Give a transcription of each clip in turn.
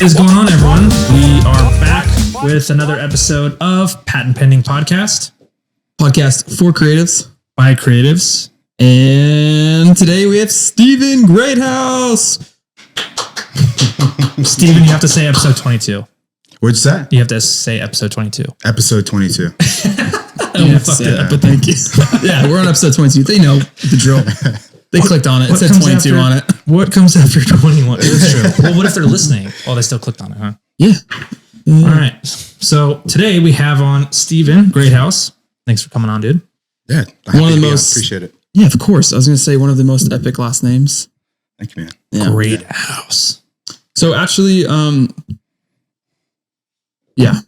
is going on, everyone? We are back with another episode of Patent Pending Podcast. Podcast for creatives. By creatives. And today we have Stephen Greathouse. Stephen, you have to say episode 22. What's that? You have to say episode 22. Episode 22. You have to say that, but thank you. Yeah, we're on episode 22. They know the drill. They clicked on it. It said 22 on it. What comes after 21? It's true. Well, what if they're listening? Oh, they still clicked on it, huh? Yeah. All right. So today we have on Stephen Greathouse. Thanks for coming on, dude. Yeah. One of the most. Appreciate it. Yeah, of course. I was going to say one of the most epic last names. Thank you, man. Yeah. Greathouse. So actually, yeah, I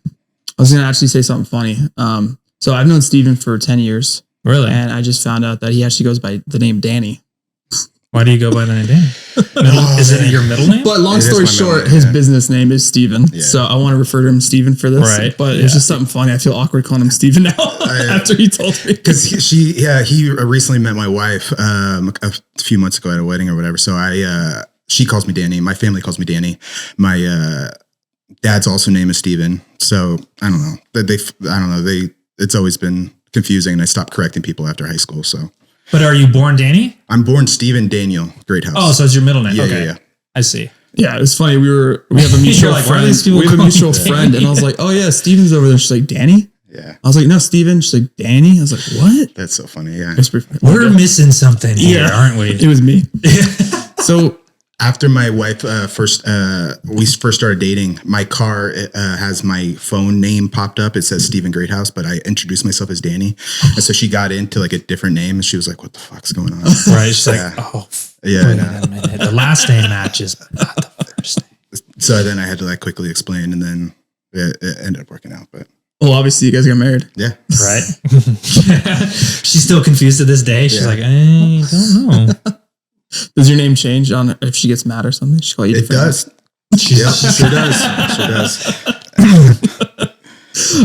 was going to actually say something funny. So I've known Stephen for 10 years. Really? And I just found out that he actually goes by the name Danny. Why do you go by the name Danny? Is it your middle name? But long story short, his business name is Stephen. Yeah. So I want to refer to him Stephen for this. Right. But it's just something funny. I feel awkward calling him Stephen now after he told me. Because he recently met my wife a few months ago at a wedding or whatever. So she calls me Danny. My family calls me Danny. My dad's also name is Stephen. So I don't know. It's always been confusing, and I stopped correcting people after high school. So. But are you born Danny? I'm born Stephen Daniel Greathouse. Oh, so it's your middle name. Yeah, okay. yeah. I see. Yeah, it was funny. We have a mutual friend. We have a mutual friend, and I was like, "Oh yeah, Steven's over there." She's like, "Danny?" Yeah. I was like, "No, Steven." She's like, "Danny?" I was like, "What?" That's so funny. Yeah. We're missing something here, aren't we? It was me. So after my wife we first started dating, my car has my phone name popped up. It says Stephen Greathouse, but I introduced myself as Danny. And so she got into like a different name, and she was like, "What the fuck's going on?" Right. She's like, "Oh, yeah. Wait a minute. The last name matches, but not the first name." So then I had to like quickly explain, and then it ended up working out. But well, obviously you guys got married. Yeah. Right. She's still confused to this day. She's like, I don't know. Does your name change on if she gets mad or something? She call you it does. Yeah, she sure does. Sure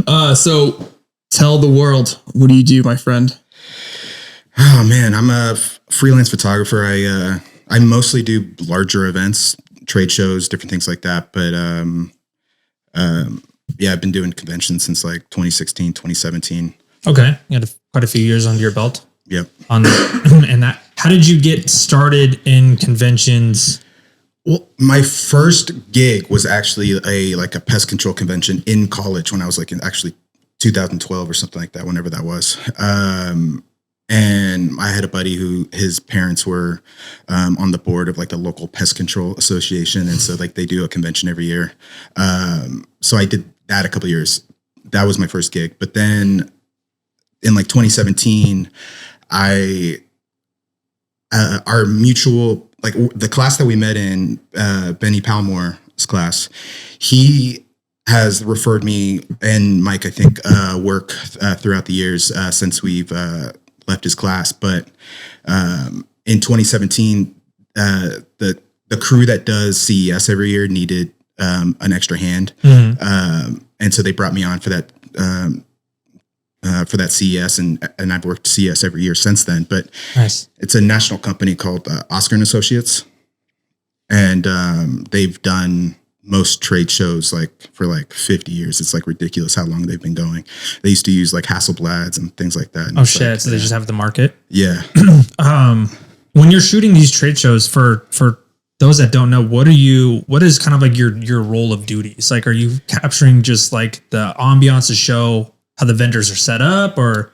does. So tell the world, what do you do, my friend? Oh man, I'm a freelance photographer. I mostly do larger events, trade shows, different things like that. But yeah, I've been doing conventions since like 2016, 2017. Okay, you had quite a few years under your belt. Yep. And that. How did you get started in conventions? Well, my first gig was actually a pest control convention in college when I was in 2012 or something like that, whenever that was. And I had a buddy who his parents were on the board of the local pest control association. And so they do a convention every year. So I did that a couple of years. That was my first gig. But then in 2017, our mutual, the class that we met in, Benny Palmore's class, he has referred me and Mike, I think, work throughout the years since we've left his class. But in 2017, the crew that does CES every year needed an extra hand. Mm-hmm. And so they brought me on for that CES, and I've worked CES every year since then. But nice. It's a national company called Oscar and Associates, and they've done most trade shows for 50 years. It's ridiculous how long they've been going. They used to use Hasselblads and things like that. Oh shit! So they just have the market. Yeah. When you're shooting these trade shows, for those that don't know, what is kind of your role of duties? Are you capturing just the ambiance of show, how the vendors are set up, or?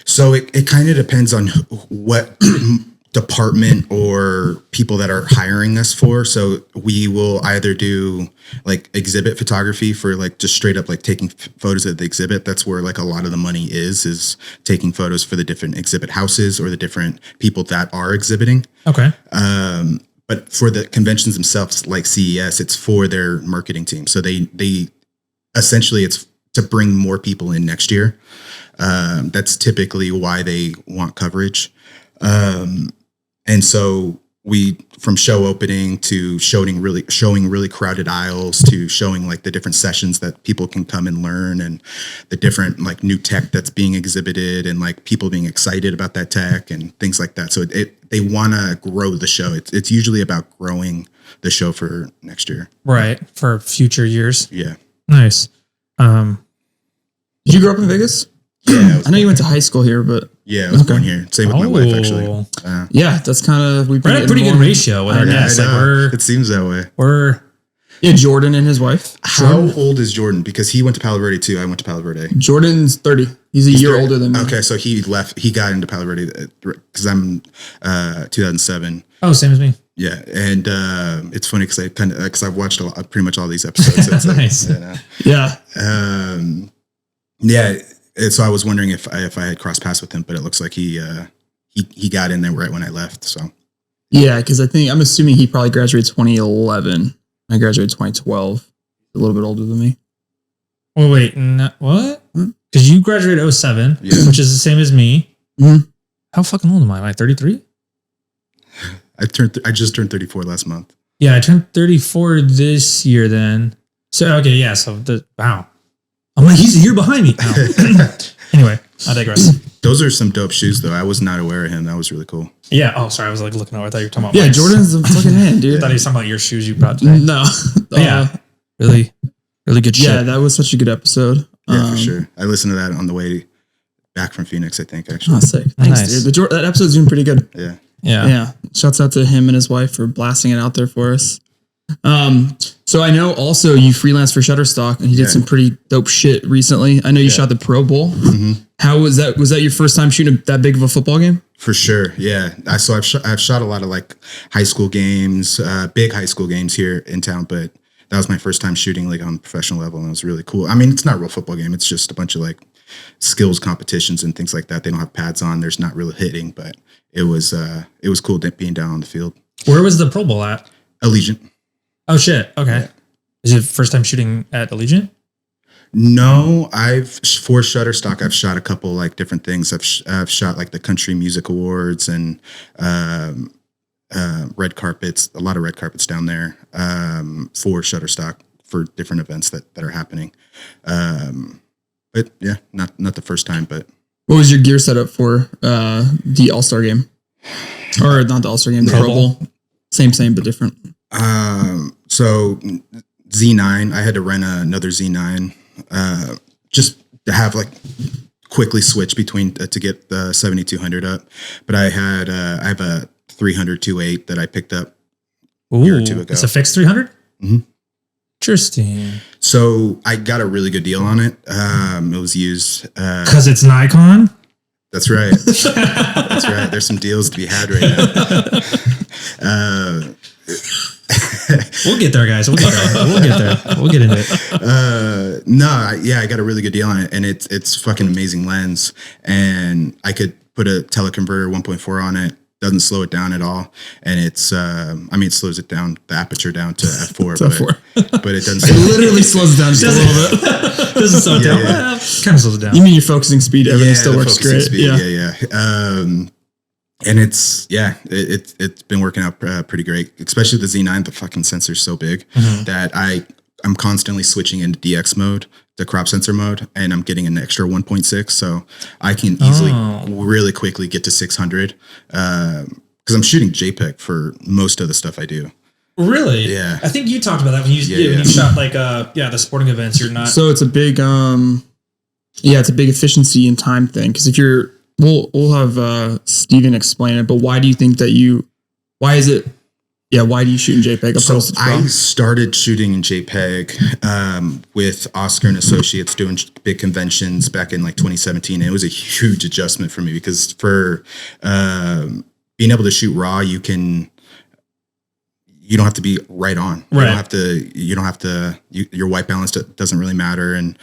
So it kind of depends on what department or people that are hiring us for. So we will either do exhibit photography for just straight up taking photos at the exhibit. That's where a lot of the money is taking photos for the different exhibit houses or the different people that are exhibiting. Okay. But for the conventions themselves, like CES, it's for their marketing team. So they essentially it's to bring more people in next year. That's typically why they want coverage. And so we, from show opening to showing really crowded aisles to showing the different sessions that people can come and learn, and the different new tech that's being exhibited, and people being excited about that tech and things like that. So they want to grow the show. It's usually about growing the show for next year. Right. For future years. Yeah. Nice. Did you grow up in Vegas? Yeah. I know you went to high school here, but yeah, I was born here. Same with my wife, actually. Yeah, that's kind of we're at a pretty good ratio with our guests. Like it seems that way. Yeah, Jordan and his wife. How old is Jordan? Because he went to Palo Verde too. I went to Palo Verde. Jordan's 30. He's a year 30. Older than me. Okay, so he got into Palo Verde because I'm 2007. Oh, same as me. Yeah, and it's funny because I've watched pretty much all these episodes. So it's nice. Yeah. Yeah. So I was wondering if I had crossed paths with him, but it looks like he got in there right when I left. So yeah, because I'm assuming he probably graduated 2011. I graduated 2012. A little bit older than me. Oh wait, what? Because you graduated 07, which is the same as me. Mm-hmm. How fucking old am I? Am I 33? I just turned 34 last month. Yeah, I turned 34 this year. Then wow. I'm like, he's a year behind me. No. Anyway, I digress. Those are some dope shoes, though. I was not aware of him. That was really cool. Yeah. Oh, sorry. I was like looking over. I thought you were talking about. Yeah, Jordan's a fucking man, dude. I thought he was talking about your shoes you brought today. No. Yeah. Really, really good shit. Yeah, that was such a good episode. Yeah, for sure. I listened to that on the way back from Phoenix, I think, actually. Oh, sick. Thanks, dude. That episode's doing pretty good. Yeah. Yeah. Shouts out to him and his wife for blasting it out there for us. So I know also you freelanced for Shutterstock and you did some pretty dope shit recently. I know you shot the Pro Bowl. Mm-hmm. How was that? Was that your first time shooting that big of a football game? For sure. Yeah. I've shot a lot of like high school games, big high school games here in town, but that was my first time shooting like on a professional level and it was really cool. I mean, it's not a real football game. It's just a bunch of like skills competitions and things like that. They don't have pads on. There's not really hitting, but it was cool being down on the field. Where was the Pro Bowl at? Allegiant. Oh shit. Okay. Yeah. Is it first time shooting at Allegiant? No, for Shutterstock, I've shot a couple like different things. I've shot like the Country Music Awards and red carpets, a lot of red carpets down there for Shutterstock for different events that are happening. But yeah, not the first time. But what was your gear setup for the All-Star game, or not the All-Star game, the Pro Bowl? Same but different. So Z9, I had to rent another Z9, just to have like quickly switch between to get the 7200 up. But I have a 300 2.8 that I picked up a year or two ago. It's a fixed 300? Mm-hmm. Interesting. So I got a really good deal on it. It was used. Cause it's Nikon? That's right. That's right. There's some deals to be had right now. We'll get there, guys. We'll get there. We'll get into it. I got a really good deal on it, and it's fucking amazing lens, and I could put a teleconverter 1.4 on it. Doesn't slow it down at all, and it slows it down, the aperture down to f4, but it doesn't. It literally slows it down just a little bit. Doesn't slow it down. Yeah. Kind of slows it down. You mean your focusing speed? Everything still works great. Speed, yeah. And it's been working out pretty great, especially the Z9. The fucking sensor's so big that I'm constantly switching into DX mode, the crop sensor mode, and I'm getting an extra 1.6, so I can easily, really quickly get to 600 because I'm shooting JPEG for most of the stuff I do. Really? Yeah. I think you talked about that when you shot like the sporting events. You're not. So it's a big it's a big efficiency and time thing, because if you're We'll have Stephen explain it, but why do you think that why do you shoot in JPEG? So I started shooting in JPEG with Oscar and Associates doing big conventions back in like 2017. It was a huge adjustment for me because for being able to shoot RAW, you don't have to be right on. Right. You don't have to, your white balance doesn't really matter. And,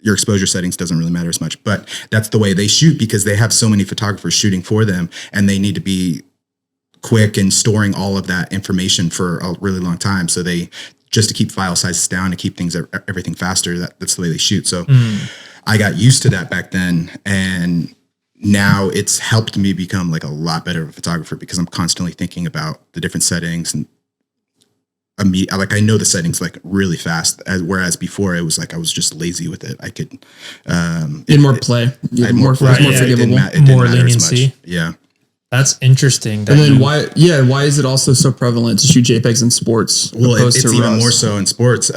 your exposure settings doesn't really matter as much, but that's the way they shoot because they have so many photographers shooting for them and they need to be quick and storing all of that information for a really long time. So just to keep file sizes down and keep everything faster, that's the way they shoot. So I got used to that back then. And now it's helped me become like a lot better of a photographer because I'm constantly thinking about the different settings and I know the settings like really fast, whereas before it was like I was just lazy with it. I could in more play, more forgivable, more leniency. Yeah, That's interesting. And then why is it also so prevalent to shoot JPEGs in sports? Well, it's even more so in sports,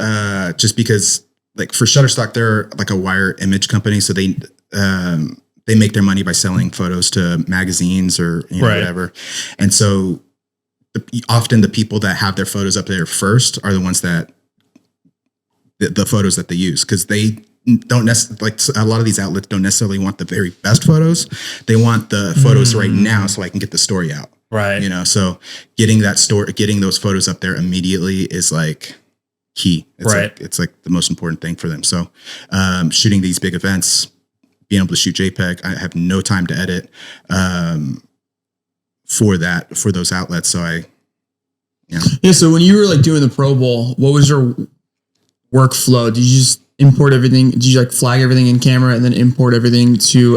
just because like for Shutterstock, they're like a wire image company. So they make their money by selling photos to magazines or whatever. And so often the people that have their photos up there first are the ones that the photos that they use, because they don't necessarily, like a lot of these outlets don't necessarily want the very best photos. They want the photos right now so I can get the story out. Right. So getting those photos up there immediately is like key. It's like the most important thing for them. So shooting these big events, being able to shoot JPEG, I have no time to edit for those outlets. So So when you were like doing the Pro Bowl, what was your workflow? Did you just import everything? Did you like flag everything in camera and then import everything to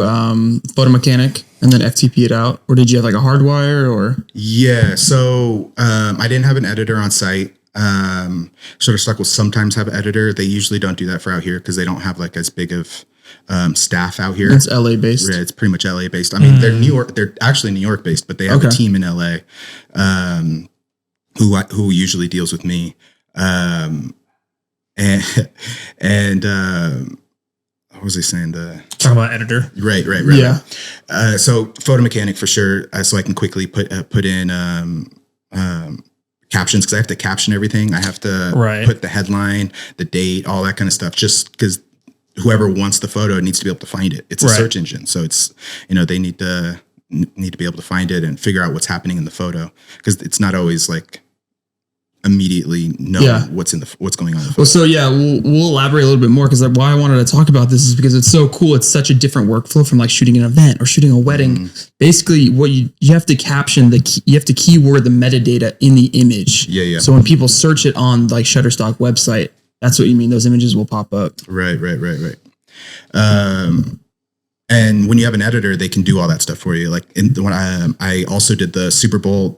Photo Mechanic and then FTP it out? Or did you have like a hardwire or? Yeah. So I didn't have an editor on site. Shutterstock will sometimes have an editor. They usually don't do that for out here because they don't have like as big of staff out here. It's LA based. Yeah, it's pretty much LA based. I mean, they're actually New York based, but they have a team in LA who usually deals with me. And what was I saying? Talking about editor. Right. Yeah. So Photo Mechanic for sure. So I can quickly put in captions, because I have to caption everything. I have to put the headline, the date, all that kind of stuff, just because whoever wants the photo needs to be able to find it. It's a search engine. So it's, they need to be able to find it and figure out what's happening in the photo, because it's not always like immediately know what's going on in the photo. Well, so we'll elaborate a little bit more, because why I wanted to talk about this is because it's so cool. It's such a different workflow from like shooting an event or shooting a wedding. Basically, what you have to caption you have to keyword the metadata in the image. Yeah. So when people search it on like Shutterstock website, that's what you mean. Those images will pop up. Right. And when you have an editor, they can do all that stuff for you. Like when I also did the Super Bowl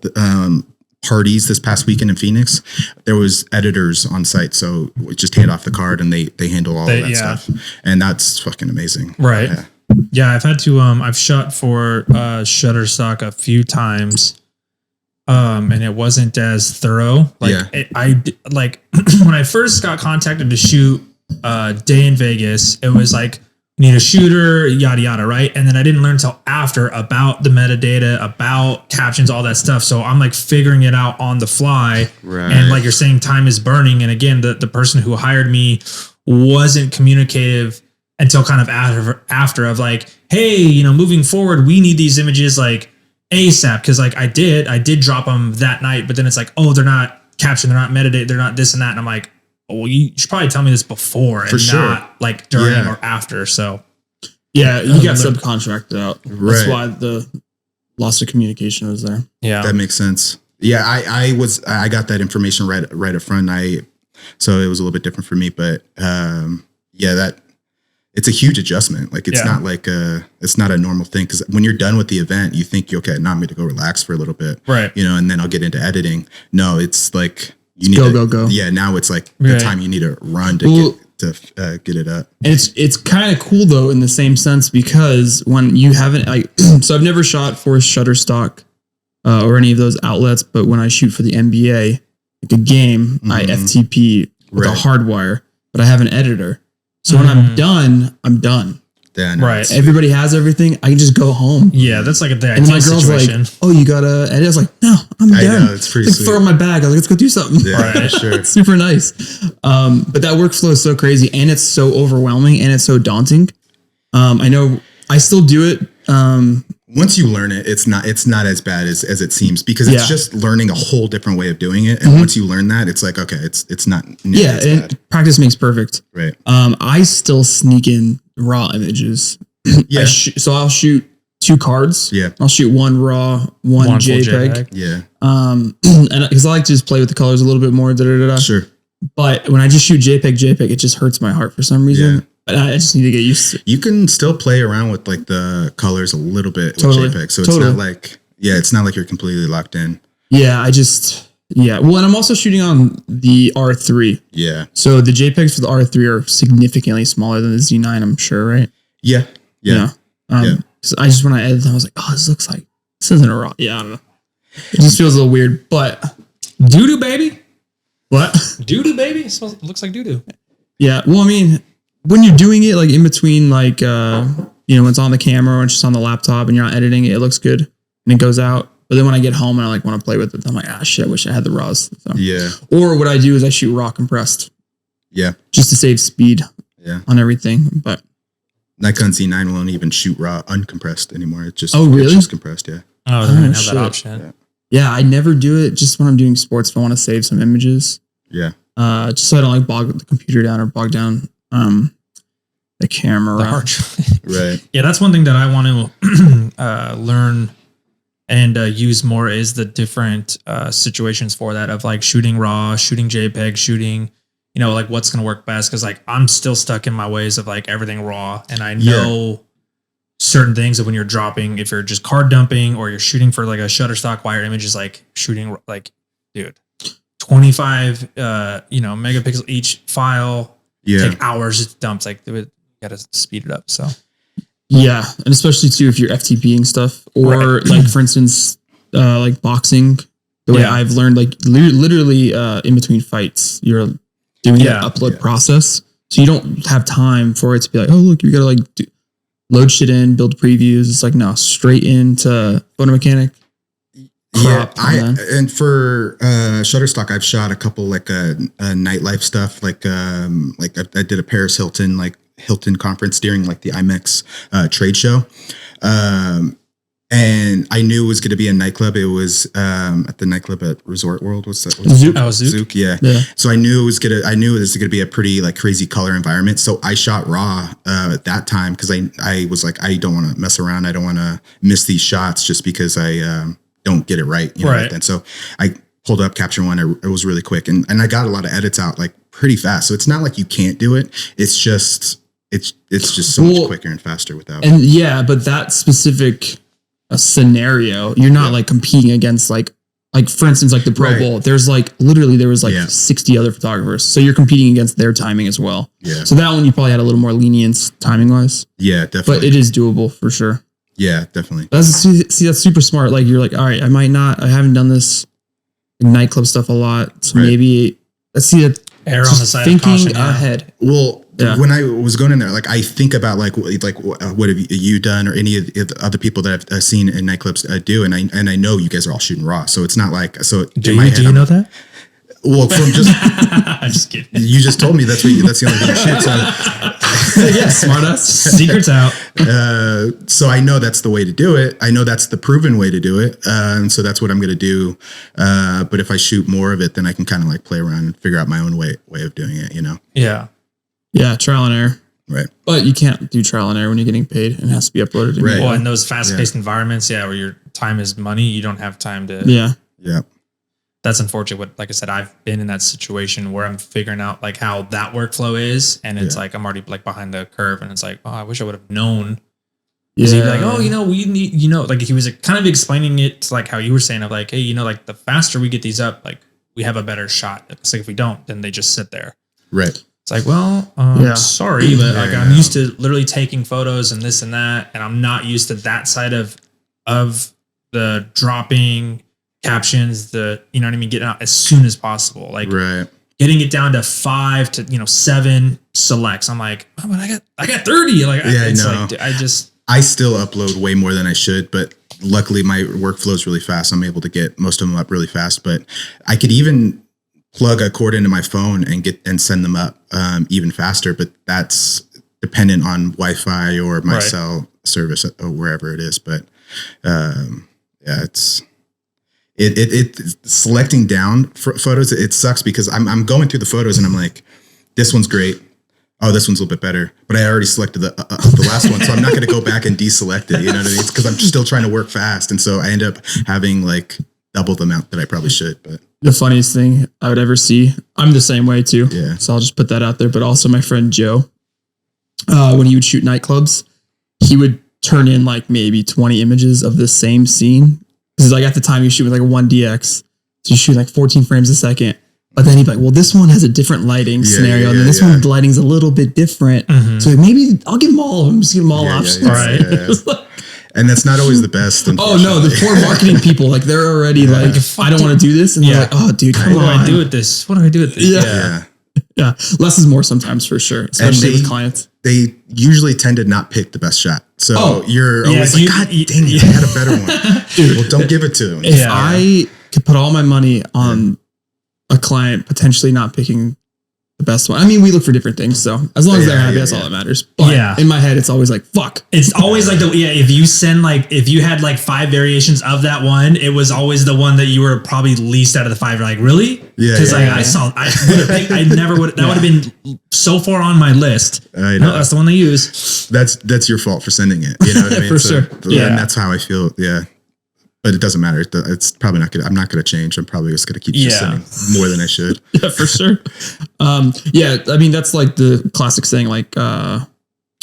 parties this past weekend in Phoenix, there was editors on site. So we just hand off the card and they handle all of that stuff. And that's fucking amazing. Right. Yeah. I've had to, I've shot for Shutterstock a few times. And it wasn't as thorough. Like when I first got contacted to shoot Day in Vegas, it was like, need a shooter, yada, yada, right? And then I didn't learn until after about the metadata, about captions, all that stuff. So I'm like figuring it out on the fly. Right. And like you're saying, time is burning. And again, the person who hired me wasn't communicative until kind of after of like, hey, moving forward, we need these images like ASAP. Cause like I did drop them that night, but then it's like, oh, they're not captioned, they're not metadata, they're not this and that. And I'm like, well, you should probably tell me this before and not like during or after. So you got subcontracted out. That's why the loss of communication was there. Yeah, that makes sense. Yeah, I got that information right up front. So it was a little bit different for me, but that it's a huge adjustment. Like it's not like it's not a normal thing, because when you're done with the event, you think, okay, now I'm going to go relax for a little bit, right? And then I'll get into editing. No, it's like. You need go. Yeah, now it's like the time you need to run to get it up. And it's kind of cool though in the same sense, because when you haven't so I've never shot for Shutterstock or any of those outlets, but when I shoot for the NBA, like a game, I FTP with a hardwire, but I have an editor. So when I'm done, I'm done. Yeah, no, right. Everybody has everything. I can just go home. Yeah, that's like the and my girl's situation. Like, "Oh, you gotta edit?" I was like, "No, I'm done." I know, it's pretty sweet. Throw in my bag. I was like, "Let's go do something." Yeah, right, sure. It's super nice. But that workflow is so crazy, and it's so overwhelming, and it's so daunting. I know I still do it. Once you learn it, it's not as bad as it seems, because it's just learning a whole different way of doing it. And once you learn that, it's like, okay, it's not. And practice makes perfect. Right. I still sneak in raw images. Yeah. So I'll shoot 2 cards. Yeah. I'll shoot 1 raw, 1 JPEG. Yeah. And because I like to just play with the colors a little bit more. Sure. But when I just shoot JPEG, it just hurts my heart for some reason. Yeah. But I just need to get used to it. You can still play around with like the colors a little bit with JPEG. So it's not like, it's not like you're completely locked in. Yeah. Well, and I'm also shooting on the R3. Yeah. So the JPEGs for the R3 are significantly smaller than the Z9, I'm sure, right? Yeah. Yeah. So I just, when I edited them, I was like, oh, this looks like This isn't a raw. Yeah, I don't know. It just feels a little weird, but Doo-doo, baby. what? Doo-doo, baby. It looks like doo-doo. Yeah. Well, I mean, when you're doing it like in between, like, when it's on the camera or it's just on the laptop and you're not editing it, it looks good and it goes out. But then when I get home and I like want to play with it, I'm like, shit, I wish I had the raws. So. Yeah. Or what I do is I shoot raw compressed. Yeah. Just to save speed. Yeah. On everything. But Nikon Z9 won't even shoot raw uncompressed anymore. It's just really? It's just compressed. Yeah. Oh, they don't have that option. Yeah, I never do it just when I'm doing sports if I want to save some images. Yeah. Just so I don't like bog the computer down or bog down the camera. The hard drive. Right. Yeah, that's one thing that I want to learn and use more is the different situations for that of like shooting raw, shooting JPEG, shooting, like what's going to work best. Cause like I'm still stuck in my ways of like everything raw. And I know certain things that when you're dropping, if you're just card dumping or you're shooting for like a Shutterstock wire image is like shooting like, dude, 25, megapixel each file, take hours. It dumps like you got to speed it up. So. Yeah, and especially too if you're FTPing stuff or like for instance, like boxing. The way I've learned, like literally in between fights, you're doing the upload process, so you don't have time for it to be like, oh look, you gotta like load shit in, build previews. It's like no, straight into Photo Mechanic. Yeah, and for Shutterstock, I've shot a couple like nightlife stuff, like I did a Paris Hilton conference during like the IMEX trade show. And I knew it was going to be a nightclub. It was at the nightclub at Resort World. What's that? Zook. Zook. Yeah. So I knew it was going to be a pretty like crazy color environment. So I shot raw at that time because I was like, I don't want to mess around. I don't want to miss these shots just because I don't get it right. And so I pulled up Capture One. It was really quick, and I got a lot of edits out like pretty fast. So it's not like you can't do it. It's just so much quicker and faster without. And but that specific scenario, you're not like competing against like for instance, like the Pro Bowl. There's like literally there was like 60 other photographers, so you're competing against their timing as well. Yeah. So that one you probably had a little more lenience timing wise. Yeah, definitely. But it is doable for sure. Yeah, definitely. That's super smart. Like you're like, all right, I haven't done this nightclub stuff a lot, so maybe let's see that. Err on the side of caution ahead. Well, when I was going in there, like I think about like what have you done or any of the other people that I've seen in nightclubs do, and I know you guys are all shooting raw, so it's not like so. Do you know that? Well, from just I'm just kidding. You just told me that's the only thing you shoot. So yeah, smart ass. Secrets out. So I know that's the way to do it. I know that's the proven way to do it. And so that's what I'm going to do. But if I shoot more of it, then I can kind of like play around and figure out my own way of doing it, Yeah. Yeah. Trial and error. Right. But you can't do trial and error when you're getting paid and it has to be uploaded. Right. Well, in those fast paced environments, where your time is money, you don't have time to. Yeah. Yeah. That's unfortunate. Like I said, I've been in that situation where I'm figuring out like how that workflow is. And it's like, I'm already like behind the curve and it's like, oh, I wish I would have known. Because he'd be like, oh, we need, like he was kind of explaining it to like how you were saying of like, hey, like the faster we get these up, like we have a better shot. It's like if we don't, then they just sit there. Right. It's like, well, sorry, but like I'm used to literally taking photos and this and that. And I'm not used to that side of the dropping captions, getting out as soon as possible. Like getting it down to 5 to 7 selects. I'm like, oh, but I got 30. Like I still upload way more than I should, but luckily my workflow is really fast. I'm able to get most of them up really fast, but I could even plug a cord into my phone and send them up even faster. But that's dependent on Wi-Fi or my cell service or wherever it is. But it's selecting down photos. It sucks because I'm going through the photos and I'm like, this one's great. Oh, this one's a little bit better, but I already selected the last one, so I'm not going to go back and deselect it. You know what I mean? It's because I'm still trying to work fast, and so I end up having like double the amount that I probably should. But the funniest thing I would ever see, I'm the same way too. Yeah. So I'll just put that out there. But also my friend Joe, when he would shoot nightclubs, he would turn in like maybe 20 images of the same scene. Because like at the time you shoot with like a 1DX, so you shoot like 14 frames a second. But then he'd be like, well, this one has a different lighting scenario. And then this one, the lighting's a little bit different. Mm-hmm. So maybe I'll give them all of them. Just give them all options. Right. And that's not always the best. Oh no, the poor marketing people, like they're already like, I don't want to do this. And they're like, oh dude, come on. What do I do with this? What do I do with this? Yeah. Less is more sometimes for sure, especially with clients. They usually tend to not pick the best shot. So you're always like, God dang it, I had a better one. Dude, well, don't give it to them. If I could put all my money on a client potentially not picking the best one. I mean, we look for different things. So as long as they're happy, that's all that matters. But in my head, it's always like, fuck. It's always like if you send if you had 5 variations of that one, it was always the one that you were probably least out of the 5. You're like, really? Yeah. Because I never would, that would have been so far on my list. I know. No, that's the one they use. That's your fault for sending it. You know what I mean? For sure. Yeah. And that's how I feel. Yeah. But it doesn't matter. It's probably not good. I'm not going to change. I'm probably just going to keep just sending more than I should. Yeah, for sure. I mean, that's like the classic saying,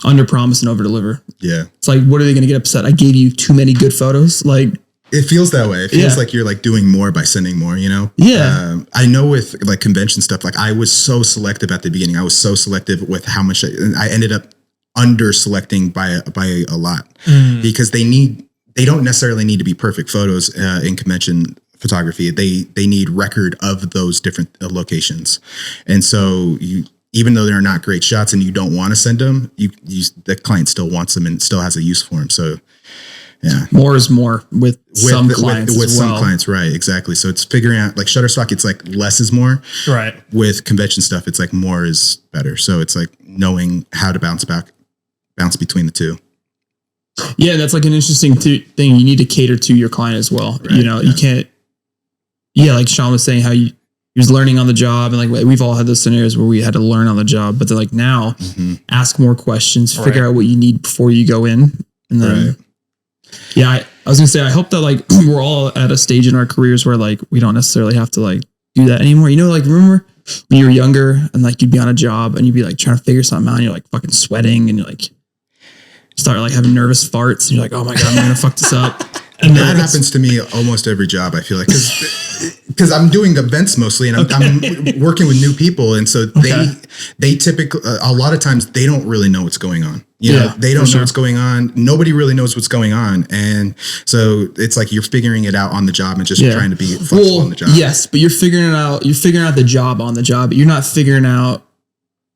under promise and over deliver. Yeah. It's like, what are they going to get upset? I gave you too many good photos. Like, it feels that way. It feels like you're doing more by sending more, you know? Yeah. I know with convention stuff, I was so selective at the beginning. I was so selective with how much I ended up under selecting by a lot because they don't necessarily need to be perfect photos in convention photography. They need record of those different locations. And so even though they're not great shots and you don't want to send them, the client still wants them and still has a use for them. So yeah, more is more with some clients. With some clients, right? Exactly. So it's figuring out Shutterstock. It's less is more. Right. With convention stuff, it's more is better. So it's knowing how to bounce between the two. Yeah, that's an interesting thing. You need to cater to your client as well. Right, you can't. Yeah, like Sean was saying, how he was learning on the job, and we've all had those scenarios where we had to learn on the job. But they're now, ask more questions, figure out what you need before you go in, and then. Yeah, I was gonna say, I hope that we're all at a stage in our careers where we don't necessarily have to do that anymore. Remember when you were younger and you'd be on a job and you'd be trying to figure something out, and you're fucking sweating and you're start having nervous farts and you're like, oh my God, I'm gonna fuck this up. And that happens to me almost every job, I feel like, because I'm doing events mostly and I'm working with new people. And so they typically, a lot of times they don't really know what's going on. You know, they don't know what's going on. Nobody really knows what's going on. And so it's you're figuring it out on the job and just trying to be flexible on the job. Yes, but you're figuring out the job on the job. You're not figuring out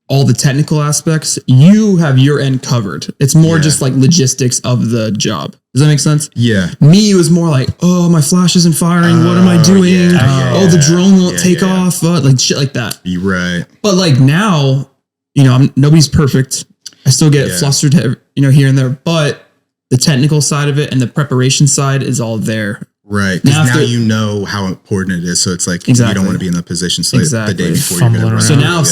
all the technical aspects. You have your end covered. It's more just logistics of the job. Does that make sense? Yeah. Me, it was more oh, my flash isn't firing. What am I doing? The drone won't take off. Shit like that. You're right. But now, nobody's perfect. I still get flustered, here and there, but the technical side of it and the preparation side is all there. Right. Now you know how important it is. So it's you don't want to be in that position. So the day before you're going to run. So now if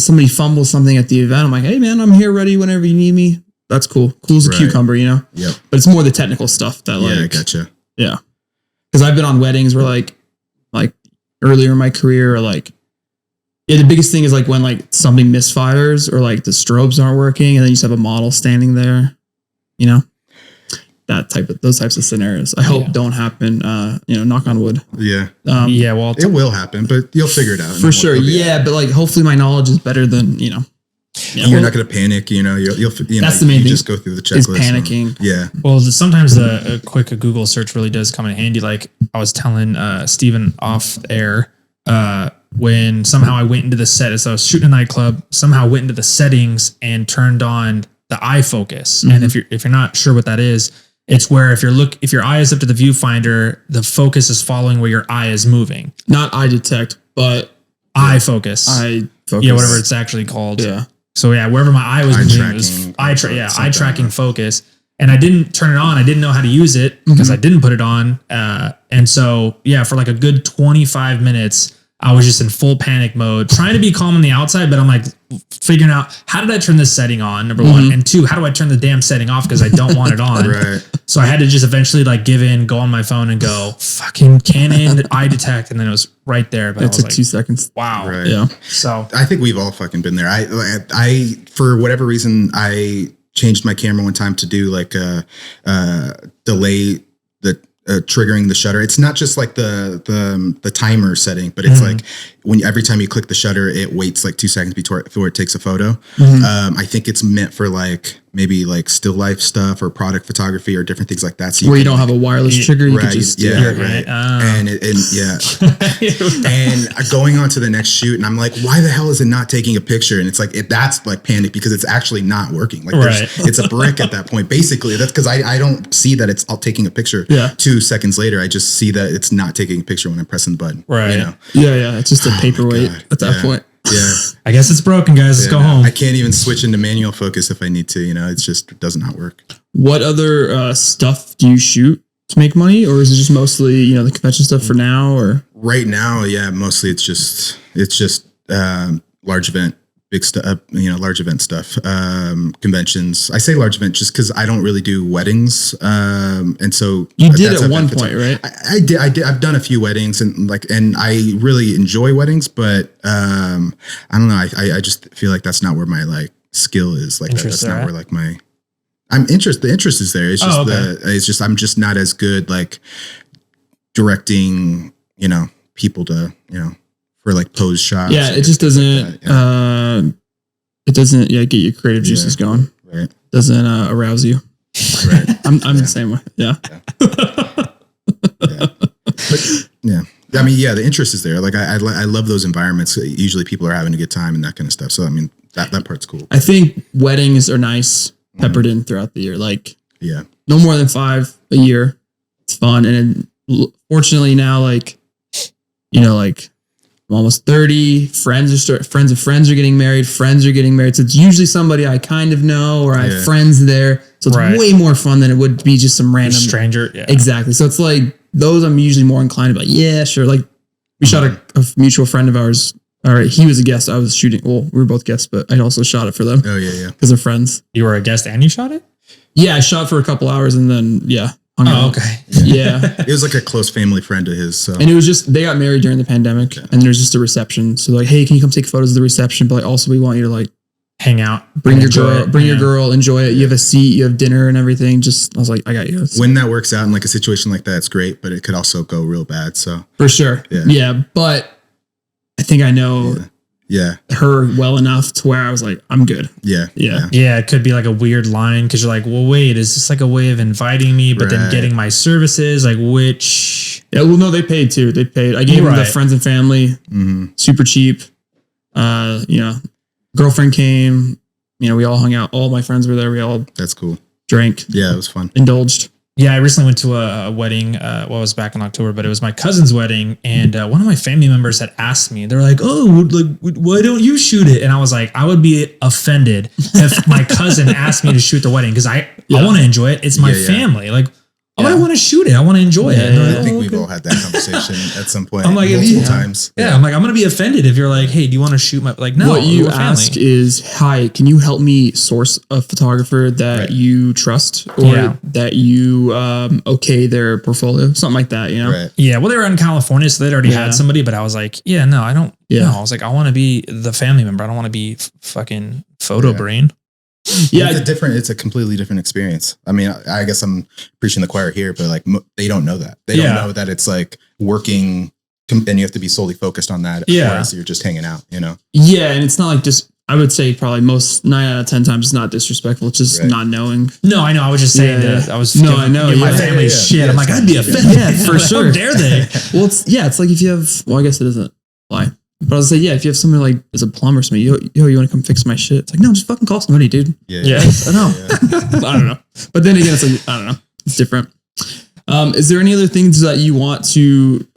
somebody fumbles something at the event, I'm like, hey man, I'm here ready whenever you need me. That's cool. Cool as a cucumber, Yep. But it's more the technical stuff that I gotcha. Yeah. Because I've been on weddings where like earlier in my career, or the biggest thing is when something misfires or the strobes aren't working and then you just have a model standing there, those types of scenarios. I hope don't happen. Knock on wood. Yeah. Well, it will happen, but you'll figure it out for sure. Yeah, but hopefully my knowledge is better than you're not going to panic. You'll that's the main thing. Just go through the checklist. Is panicking. Well, sometimes a quick Google search really does come in handy. I was telling Stephen off air. When somehow I went into the set as I was shooting a nightclub, somehow went into the settings and turned on the eye focus. And if you're not sure what that is, it's where if your eye is up to the viewfinder, the focus is following where your eye is moving. Not eye detect, but eye focus. Eye focus. Yeah, whatever it's actually called. Yeah. So wherever my eye was moving, it was eye tracking focus. And I didn't turn it on. I didn't know how to use it because I didn't put it on. And so for a good 25 minutes, I was just in full panic mode, trying to be calm on the outside, but I'm figuring out, how did I turn this setting on? Number one. And two, how do I turn the damn setting off? Because I don't want it on. Right. So I had to just eventually give in, go on my phone and go fucking Canon eye detect. And then it was right there. But it took 2 seconds. Wow. Right. Yeah. So I think we've all fucking been there. I for whatever reason, I changed my camera one time to do delay the triggering the shutter. It's not just the timer setting, but it's when every time you click the shutter, it waits 2 seconds before it takes a photo. I think it's meant for maybe like still life stuff or product photography or different things like that. So where you don't have a wireless trigger, you right, could just right. And going on to the next shoot, and I'm like, why the hell is it not taking a picture? And it's like that's like panic because it's actually not working. Like it's a brick at that point. Basically, that's because I don't see that it's all taking a picture. 2 seconds later, I just see that it's not taking a picture when I'm pressing the button. Right. You know? Yeah. It's just a paperweight at that point. Yeah. I guess it's broken, guys. Let's go home. I can't even switch into manual focus if I need to, it's just, it does not work. What other stuff do you shoot to make money, or is it just mostly, the convention stuff for now, or? Right now, yeah, mostly it's just large event, big stuff, large event stuff, conventions. I say large event just because I don't really do weddings. And so you did at one point, right? I did. I've done a few weddings and I really enjoy weddings, but I don't know. I just feel like that's not where my like skill is. Like that's not where like the interest is there. It's just, I'm just not as good like directing, people to, for like pose shots. Yeah, it just doesn't. It doesn't. Get your creative juices going. Right. Doesn't arouse you. Right. I'm the same way. Yeah. I mean, the interest is there. Like I love those environments. Usually people are having a good time and that kind of stuff. So I mean, that part's cool. I think weddings are nice, peppered in throughout the year. Like no more than 5 a year. It's fun, and fortunately now, like I'm almost 30. Friends of friends are getting married. Friends are getting married. So it's usually somebody I kind of know, or I have friends there. So it's way more fun than it would be just some random stranger. Yeah. Exactly. So it's like those I'm usually more inclined to be like, yeah, sure. Like we shot a mutual friend of ours. All right. He was a guest. I was shooting. Well, we were both guests, but I also shot it for them. Oh yeah. Because they're friends. You were a guest and you shot it? Yeah. I shot for a couple hours and then, okay. Yeah. It was like a close family friend of his. So. And it was just, they got married during the pandemic and there's just a reception. So like, hey, can you come take photos of the reception? But like, also we want you to like hang out, bring your girl, enjoy it. You have a seat, you have dinner and everything. Just, I was like, I got you. When that works out in like a situation like that, it's great, but it could also go real bad. So for sure. Yeah. But I think I know her well enough to where I was like, I'm good. Yeah. It could be like a weird line because you're like, well, wait, is this like a way of inviting me, but then getting my services? Like which? Yeah, well, no, they paid too. They paid. I gave them the friends and family, super cheap. Girlfriend came. We all hung out. All my friends were there. We all that's cool. Drank. Yeah, it was fun. Indulged. Yeah, I recently went to a wedding. It was back in October, but it was my cousin's wedding, and one of my family members had asked me. They're like, "Oh, like, why don't you shoot it?" And I was like, "I would be offended if my cousin asked me to shoot the wedding because I want to enjoy it. It's my family. Like, I want to shoot it. I want to enjoy it." I think we've all had that conversation at some point. I'm like, multiple times. Yeah, I'm like, I'm gonna be offended if you're like, "Hey, do you want to shoot my like?" No. What you ask is, "Hi, can you help me source a photographer that you trust or that you okay their portfolio, something like that?" Right. Yeah. Well, they were in California, so they'd already had somebody, but I was like, "Yeah, no, I don't." Yeah. No, I was like, I want to be the family member. I don't want to be fucking photo brain. Yeah, it's a completely different experience. I mean, I guess I'm preaching the choir here, but like they don't know that. They don't know that it's like working and you have to be solely focused on that. Whereas you're just hanging out, Yeah. And it's not like just, I would say probably 9 out of 10 times it's not disrespectful. It's just not knowing. No, I know. I was just saying that I was I know my family shit. I'm like, I'd be offended. Yeah, for sure. How dare they? Well, it's like if you have, I guess it doesn't lie. But I was like, if you have someone like as a plumber or something, you want to come fix my shit? It's like, no, just fucking call somebody, dude. Yeah. I know. I don't know. But then again, it's like, I don't know. It's different. Is there any other things that you want to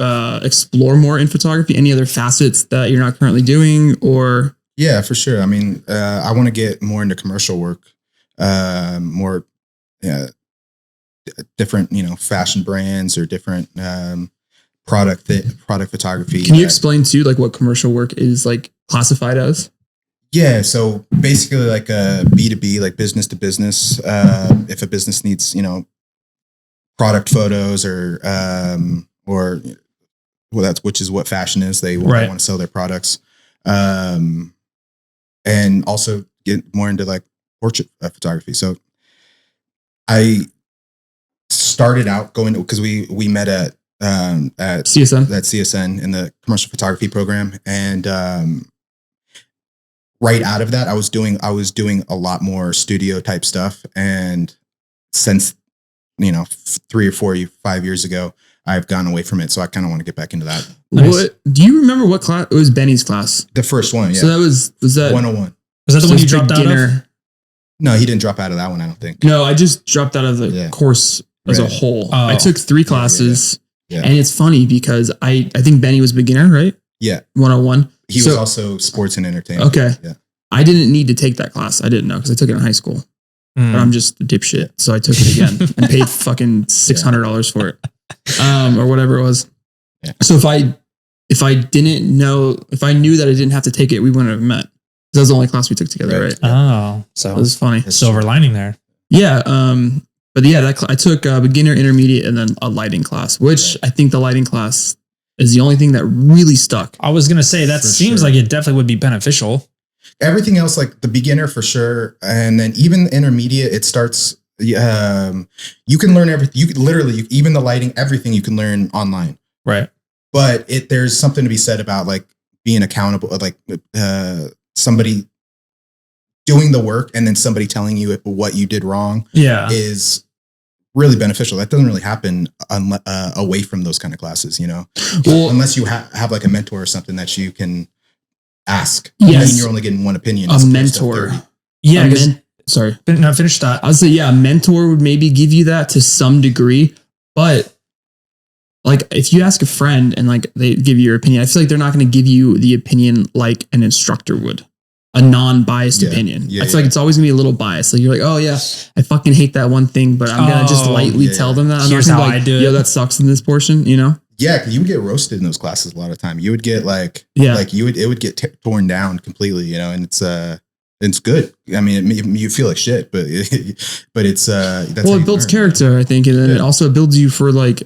explore more in photography? Any other facets that you're not currently doing or? Yeah, for sure. I mean, I want to get more into commercial work, more different, fashion brands or different product photography. Can you explain too, like what commercial work is like classified as? Yeah. So basically like a B2B, like business to business. If a business needs, product photos or which is what fashion is. They want to sell their products. And also get more into like portrait photography. So I started out going because we met at CSN in the commercial photography program. And right out of that, I was doing a lot more studio type stuff. And since, 3 or 4, 5 years ago, I've gone away from it. So I kind of want to get back into that. Nice. What do you remember what class? It was Benny's class. The first one. Yeah. So was that 101. Was that the one you dropped out of? No, he didn't drop out of that one. I don't think. No, I just dropped out of the course as a whole. Oh. I took 3 classes. Yeah. And it's funny because I think Benny was beginner, right? Yeah. 101. He was also sports and entertainment. Okay. Yeah. I didn't need to take that class. I didn't know because I took it in high school. But I'm just a dipshit. So I took it again and paid fucking $600 for it. Or whatever it was. Yeah. So if I knew that I didn't have to take it, we wouldn't have met. That was the only class we took together, right? Oh, so it was funny. Silver lining there. Yeah. But yeah, I took a beginner, intermediate, and then a lighting class, which I think the lighting class is the only thing that really stuck. I was going to say, that seems like it definitely would be beneficial. Everything else, like the beginner for sure. And then even the intermediate, it starts, you can learn everything. You could literally, even the lighting, everything you can learn online. Right. But there's something to be said about like being accountable, like somebody doing the work and then somebody telling you what you did wrong is really beneficial. That doesn't really happen away from those kind of classes, well, unless you have like a mentor or something that you can ask. Yes. And you're only getting one opinion. A mentor. Yeah. Sorry. No, finish that. I would say, a mentor would maybe give you that to some degree, but like if you ask a friend and like they give you your opinion, I feel like they're not going to give you the opinion like an instructor would. A non-biased opinion. I feel like it's always gonna be a little biased. Like you're like, oh yeah, I fucking hate that one thing, but I'm gonna just lightly tell them that. I'm Here's not gonna how be like, I do it. yo, that sucks in this portion, Yeah, because you would get roasted in those classes a lot of time. You would get like it would get torn down completely, and it's good. I mean, you feel like shit, but it's that's it builds character, I think, and then it also builds you for like,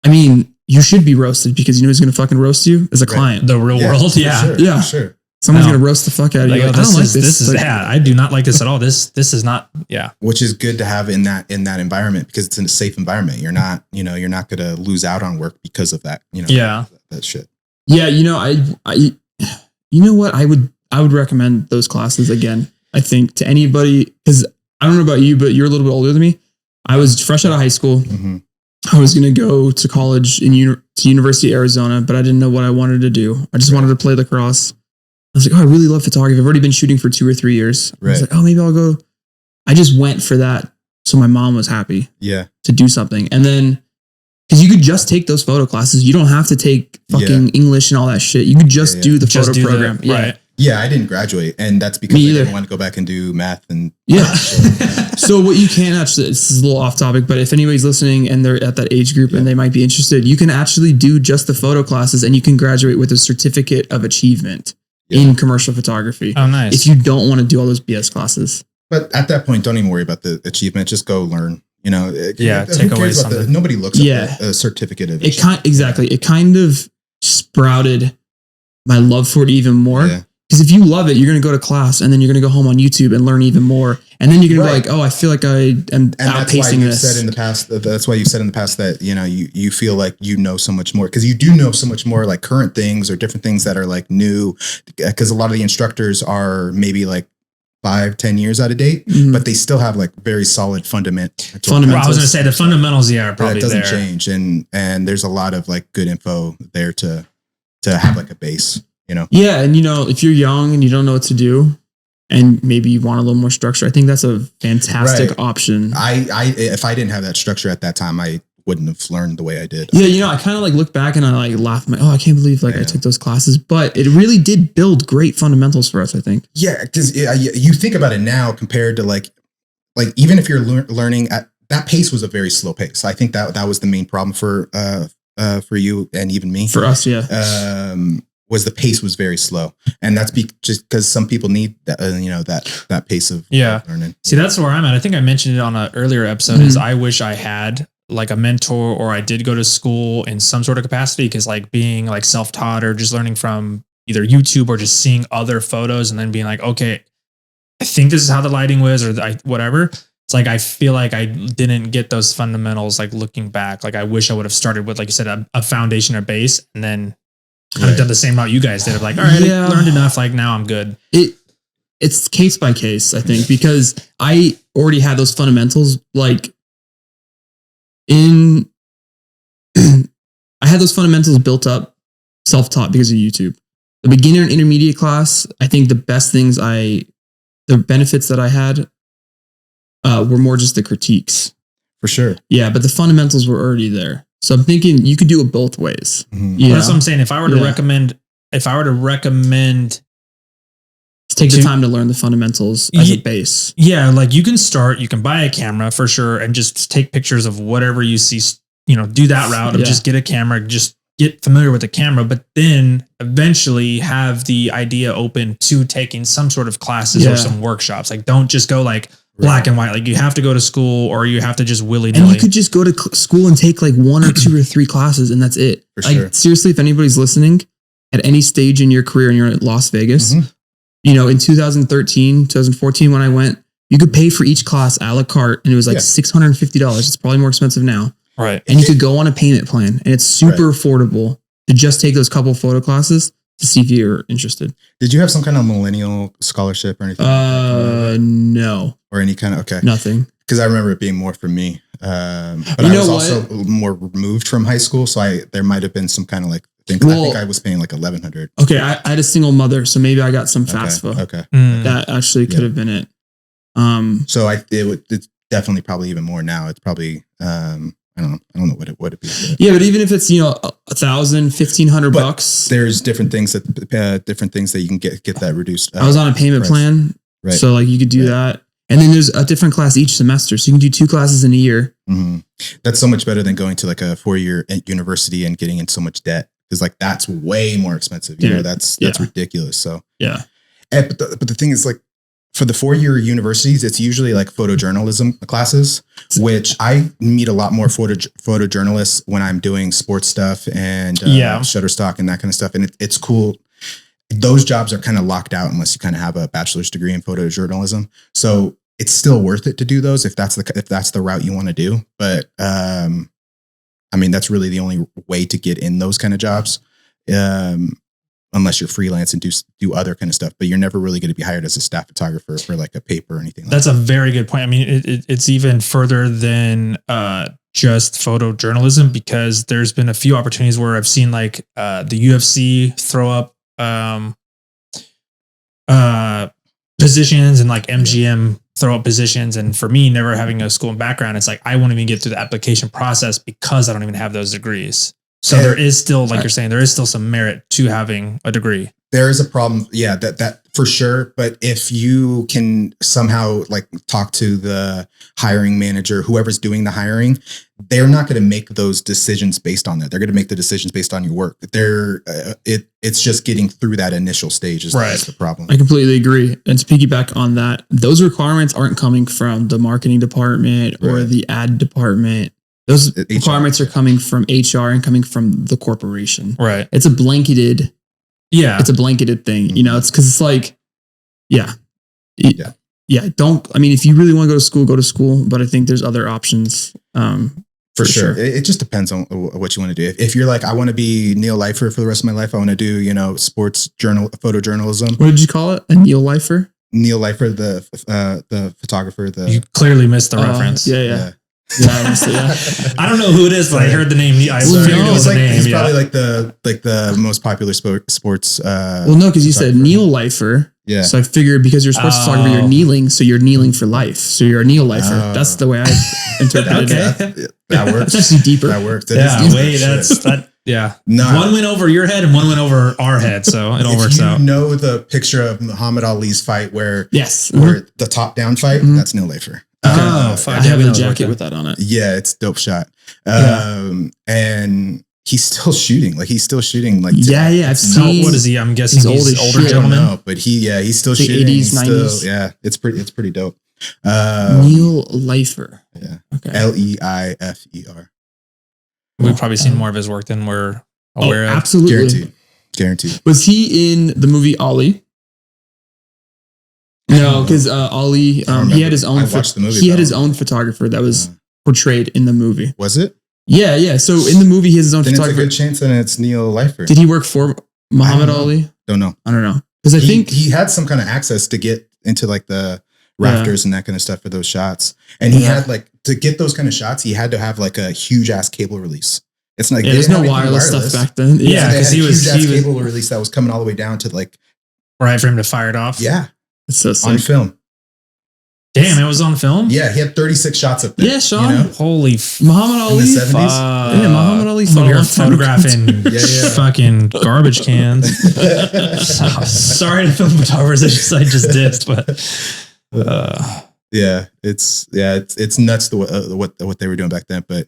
I mean, you should be roasted because you know who's gonna fucking roast you as a client. The real world, for sure. Someone's gonna roast the fuck out of you. Like, I don't like this. This is bad. I do not like this at all. This is not. Yeah. Which is good to have in that environment because it's in a safe environment. You're not gonna lose out on work because of that. That shit. Yeah. I what I would recommend those classes again. I think to anybody because I don't know about you, but you're a little bit older than me. I was fresh out of high school. Mm-hmm. I was gonna go to college to University of Arizona, but I didn't know what I wanted to do. I just wanted to play lacrosse. I was like, oh, I really love photography. I've already been shooting for 2 or 3 years. I was like, oh, maybe I'll go. I just went for that. So my mom was happy to do something. And then, because you could just take those photo classes. You don't have to take fucking English and all that shit. You could just do the photo program. Right. Yeah, I didn't graduate. And that's because I didn't want to go back and do math. And So what you can actually, this is a little off topic, but if anybody's listening and they're at that age group and they might be interested, you can actually do just the photo classes and you can graduate with a certificate of achievement. In commercial photography. Oh, nice. If you don't want to do all those BS classes. But at that point, don't even worry about the achievement. Just go learn, take away something. Nobody looks at a certificate of it. It kind of sprouted my love for it even more. Because if you love it, you're going to go to class and then you're going to go home on YouTube and learn even more. And then you're going to be like, oh, I feel like I am outpacing this. Said in the past, that's why you said in the past that, you feel like you know so much more because you do know so much more like current things or different things that are like new because a lot of the instructors are maybe like 5-10 years out of date, but they still have like very solid fundamentals. I was going to say the fundamentals, are probably that doesn't change. And there's a lot of like good info there to have like a base. Yeah. And if you're young and you don't know what to do and maybe you want a little more structure, I think that's a fantastic option. If I didn't have that structure at that time, I wouldn't have learned the way I did. Yeah. I kind of like look back and I like laugh. I can't believe I took those classes, but it really did build great fundamentals for us, I think. Yeah. Cause you think about it now compared to like even if you're learning at that pace was a very slow pace. I think that was the main problem for you and even me. For us. Yeah. Was the pace was very slow, and that's just because some people need that that pace of learning. See, that's where I'm at. I think I mentioned it on an earlier episode. Is I wish I had like a mentor, or I did go to school in some sort of capacity, because like being like self-taught or just learning from either YouTube or just seeing other photos and then being like, okay, I think this is how the lighting was, or whatever. It's like I feel like I didn't get those fundamentals. Like looking back, like I wish I would have started with, like you said, a foundation or base, and then kind of done the same route you guys did. Of like, all right, I learned enough. Like now I'm good. it's case by case, I think, because I already had those fundamentals. Like I had those fundamentals built up, self-taught because of YouTube. The beginner and intermediate class, I think the benefits that I had were more just the critiques. For sure. Yeah, but the fundamentals were already there. So I'm thinking you could do it both ways. Well, that's what I'm saying. If I were to recommend take the time to learn the fundamentals as a base. Yeah, like you can buy a camera for sure and just take pictures of whatever you see, do that route of just get a camera, just get familiar with the camera, but then eventually have the idea open to taking some sort of classes or some workshops. Like don't just go like black and white. Like you have to go to school or you have to just willy-nilly. And you could just go to school and take like 1 or 2 or 3 classes and that's it. For sure. Seriously, if anybody's listening at any stage in your career and you're at Las Vegas, in 2013, 2014, when I went, you could pay for each class a la carte and it was like $650. It's probably more expensive now. Right. And you could go on a payment plan and it's super affordable to just take those couple photo classes to see if you're interested. Did you have some kind of millennial scholarship or anything? No. Or any kind of, Nothing. Because I remember it being more for me. But I was also more removed from high school. So there might have been some kind of like thing. I think I was paying like $1,100. Okay. I had a single mother. So maybe I got some FAFSA. Okay. That actually could have been it. So it's definitely probably even more now. It's probably, I don't know what it'd be. Yeah, but even if it's $1,000, $1,500, there's different things that you can get that reduced. I was on a payment plan, right? So like you could do that, and then there's a different class each semester, so you can do 2 classes in a year. That's so much better than going to like a 4-year university and getting in so much debt because like that's way more expensive. That's ridiculous. So but the thing is like. For the 4-year universities, it's usually like photojournalism classes, which I meet a lot more photojournalists when I'm doing sports stuff and Shutterstock and that kind of stuff. And it's cool. Those jobs are kind of locked out unless you kind of have a bachelor's degree in photojournalism. So it's still worth it to do those if that's the route you want to do. But I mean, that's really the only way to get in those kind of jobs. Unless you're freelance and do other kind of stuff, but you're never really going to be hired as a staff photographer for like a paper or anything like that. That's a very good point. I mean, it's even further than just photojournalism because there's been a few opportunities where I've seen like the UFC throw up positions and like MGM throw up positions. And for me, never having a school background, it's like I won't even get through the application process because I don't even have those degrees. So there is still, like you're saying, there is still some merit to having a degree. There is a problem. Yeah, that for sure. But if you can somehow like talk to the hiring manager, whoever's doing the hiring, they're not going to make those decisions based on that. They're going to make the decisions based on your work. It's just getting through that initial stage is the problem. I completely agree. And to piggyback on that, those requirements aren't coming from the marketing department or the ad department. Those requirements are coming from HR and coming from the corporation. Right. It's a blanketed. Yeah. It's a blanketed thing. It's because it's like, Yeah. If you really want to go to school, but I think there's other options. For sure. It just depends on what you want to do. If you're like, I want to be Neil Lifer for the rest of my life. I want to do, sports photojournalism. What did you call it? A Neil Lifer? Neil Lifer, the photographer. You clearly missed the reference. Yeah. I don't know who it is, but I heard the name. I figured it was a name. He's probably like the most popular sports. Because you said Neil Lifer. Yeah. So I figured because you're a sports photographer, you're kneeling, so you're kneeling for life. So you're a Neil Lifer. That's the way I interpreted it. That works. That's actually deeper. That works. Yeah. No. One went over your head and one went over our head, so it all works out. You know the picture of Muhammad Ali's fight where the top down fight? That's Neil Lifer. Fuck. I have a jacket with that on it. Yeah, it's a dope shot. And he's still shooting. Like he's still shooting. Like I've seen. What is he? I'm guessing he's older gentleman. I don't know, but he's still shooting. 80s, 90s. It's pretty dope. Neil Lifer. Yeah. Okay. Leifer. We've probably seen more of his work than we're aware of. Absolutely. Guaranteed. Was he in the movie Ollie? No, because Ollie, he had his own. He had his own photographer that was portrayed in the movie. Was it? Yeah. So in the movie, he has his own photographer. It's a good chance that it's Neil Lifer. Did he work for Muhammad Ali? Don't know. I don't know because I think he had some kind of access to get into like the rafters and that kind of stuff for those shots. And he had like, to get those kind of shots, he had to have like a huge ass cable release. It's like, there's no wireless stuff back then. Yeah, because he was cable release that was coming all the way down to like, right, for him to fire it off. Yeah, it's so sick. On film. Damn, it was on film? Yeah, he had 36 shots up there. Yeah, Sean. You know? Holy Muhammad Ali. In the 70s? Yeah, Muhammad Ali. You're photographing fucking garbage cans. Sorry to film photographers. I just dissed, but yeah, it's nuts what they were doing back then. But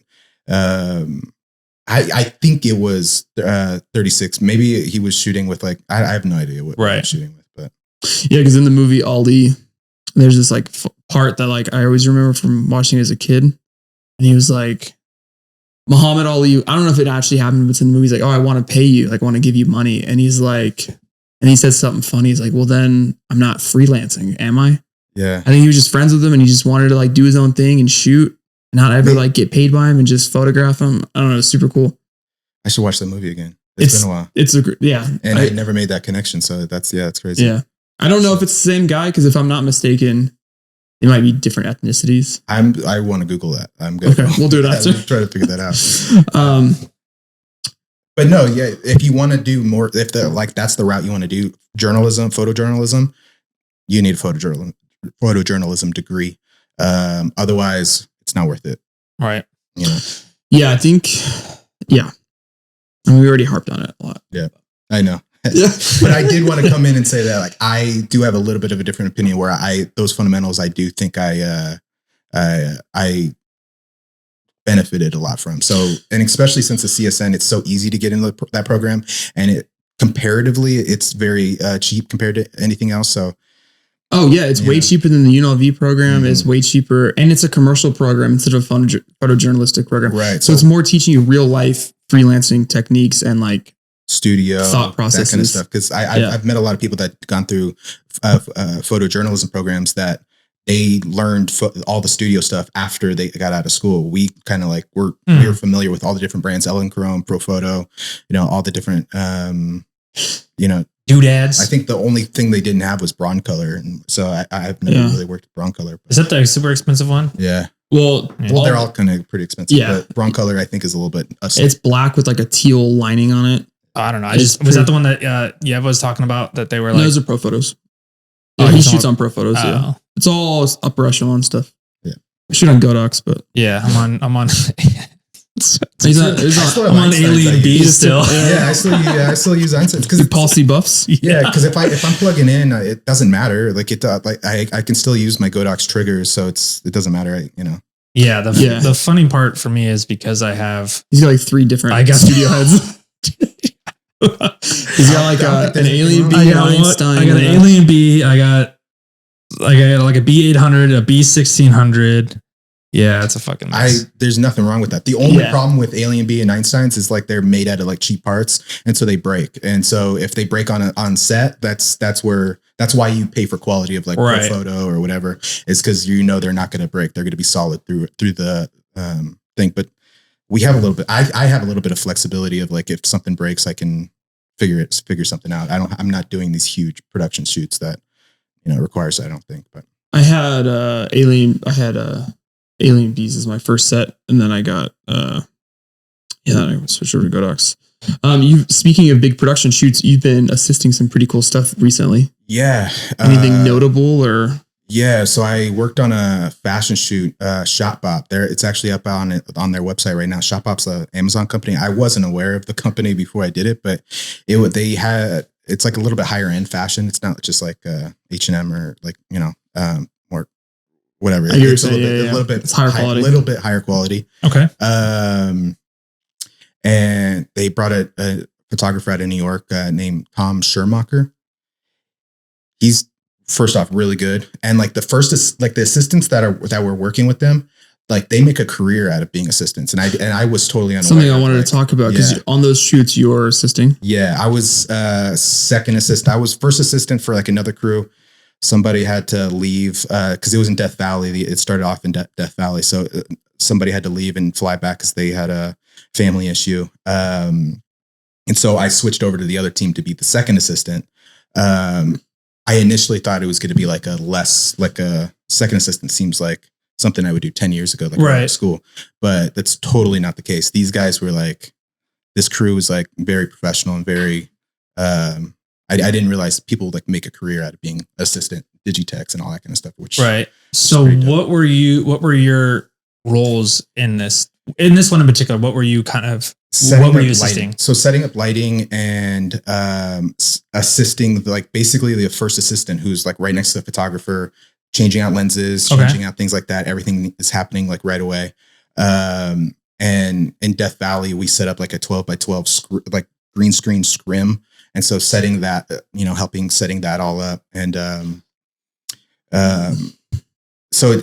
I think it was 36. Maybe he was shooting with like, I have no idea what he was shooting with, but yeah, because in the movie Ali, there's this like part that like I always remember from watching as a kid, and he was like, Muhammad Ali, I don't know if it actually happened, but it's in the movie. He's like, oh, I want to pay you, like I want to give you money, and he's like, and he said something funny. He's like, well, then I'm not freelancing, am I? Yeah, I think he was just friends with him, and he just wanted to like do his own thing and shoot, and not ever like get paid by him and just photograph him. I don't know, it's super cool. I should watch that movie again. It's been a while. It's and I never made that connection, so that's crazy. Yeah. I don't know if it's the same guy, because if I'm not mistaken, it might be different ethnicities. I want to Google that. I'm good. Okay, we'll do it after. Try to figure that out. But no, yeah, if you want to do more, if that's the route you want to do, photojournalism, you need a photojournalism degree. Otherwise, it's not worth it. Right. You know? Yeah, I think. Yeah, and we already harped on it a lot. Yeah, I know. But I did want to come in and say that like I do have a little bit of a different opinion where those fundamentals I do think I benefited a lot from. So, and especially since the CSN, it's so easy to get into that program, and it comparatively it's very cheap compared to anything else. So oh yeah, it's way cheaper than the UNLV program. Mm-hmm. It's way cheaper, and it's a commercial program instead of a photojournalistic program. Right. So it's more teaching you real life freelancing techniques and like studio thought processes, that kind of stuff. Because I've met a lot of people that gone through photojournalism programs that they learned all the studio stuff after they got out of school. We kind of like we were familiar with all the different brands, Ellen Chrome, Profoto, all the different doodads. I think the only thing they didn't have was Broncolor, and so I've never really worked with Broncolor. Is that the super expensive one? Yeah. Well, they're all kind of pretty expensive. Yeah, but Broncolor I think is a little bit. It's black with like a teal lining on it. I don't know. Was that the one that Yev was talking about that they were like? No, those are pro photos. Yeah, he shoots on pro photos. Yeah, it's all upper echelon stuff. Yeah, I shoot on Godox, but yeah, I'm on. I'm on Alien B still. Yeah, I still use Einstein because policy buffs. Yeah, because if I'm plugging in, it doesn't matter. Like I can still use my Godox triggers, so it doesn't matter. Yeah, the funny part for me is because he's got like 3 different studio heads. He's got like an Alien B, Einstein. I got an Alien B. I got like a B800, a B1600. Yeah, it's a fucking mess. There's nothing wrong with that. The only problem with Alien B and Einsteins is like they're made out of like cheap parts, and so they break. And so if they break on set, that's why you pay for quality of like pro photo or whatever. Is because they're not going to break. They're going to be solid through the thing. But we have a little bit. I have a little bit of flexibility of like if something breaks, I can figure something out. I'm not doing these huge production shoots that requires. I don't think. But I had Alien Bees as my first set, and then I got I switched over to Godox. Speaking of big production shoots, you've been assisting some pretty cool stuff recently. Yeah. Anything notable or? Yeah, so I worked on a fashion shoot, Shopbop. It's actually up on their website right now. Shopbop's an Amazon company. I wasn't aware of the company before I did it, but it's like a little bit higher end fashion. It's not just like H&M or like more whatever. It's a little bit it's higher quality. A little bit higher quality. Okay. And they brought a photographer out of New York named Tom Schermacher. He's first off really good, and like the assistants that were working with them, like they make a career out of being assistants. And I was totally unaware. Something I wanted to talk about because on those shoots you're assisting. Yeah, I was second assistant. I was first assistant for like another crew. Somebody had to leave because it was in Death Valley. It started off in Death Valley, so somebody had to leave and fly back because they had a family issue. And so I switched over to the other team to be the second assistant. I initially thought it was going to be like a second assistant seems like something I would do 10 years ago, like right out of school, but that's totally not the case. These guys were like, this crew was like very professional and very, I didn't realize people like make a career out of being assistant digitechs and all that kind of stuff. Which right. So what were your roles in this one in particular? What were you kind of, what were you assisting? Lighting. So setting up lighting and assisting like basically the first assistant who's like right next to the photographer, changing out lenses, changing out things like that. Everything is happening like right away. And in Death Valley, we set up like a 12x12 like green screen scrim. And so setting that, helping setting that all up. And so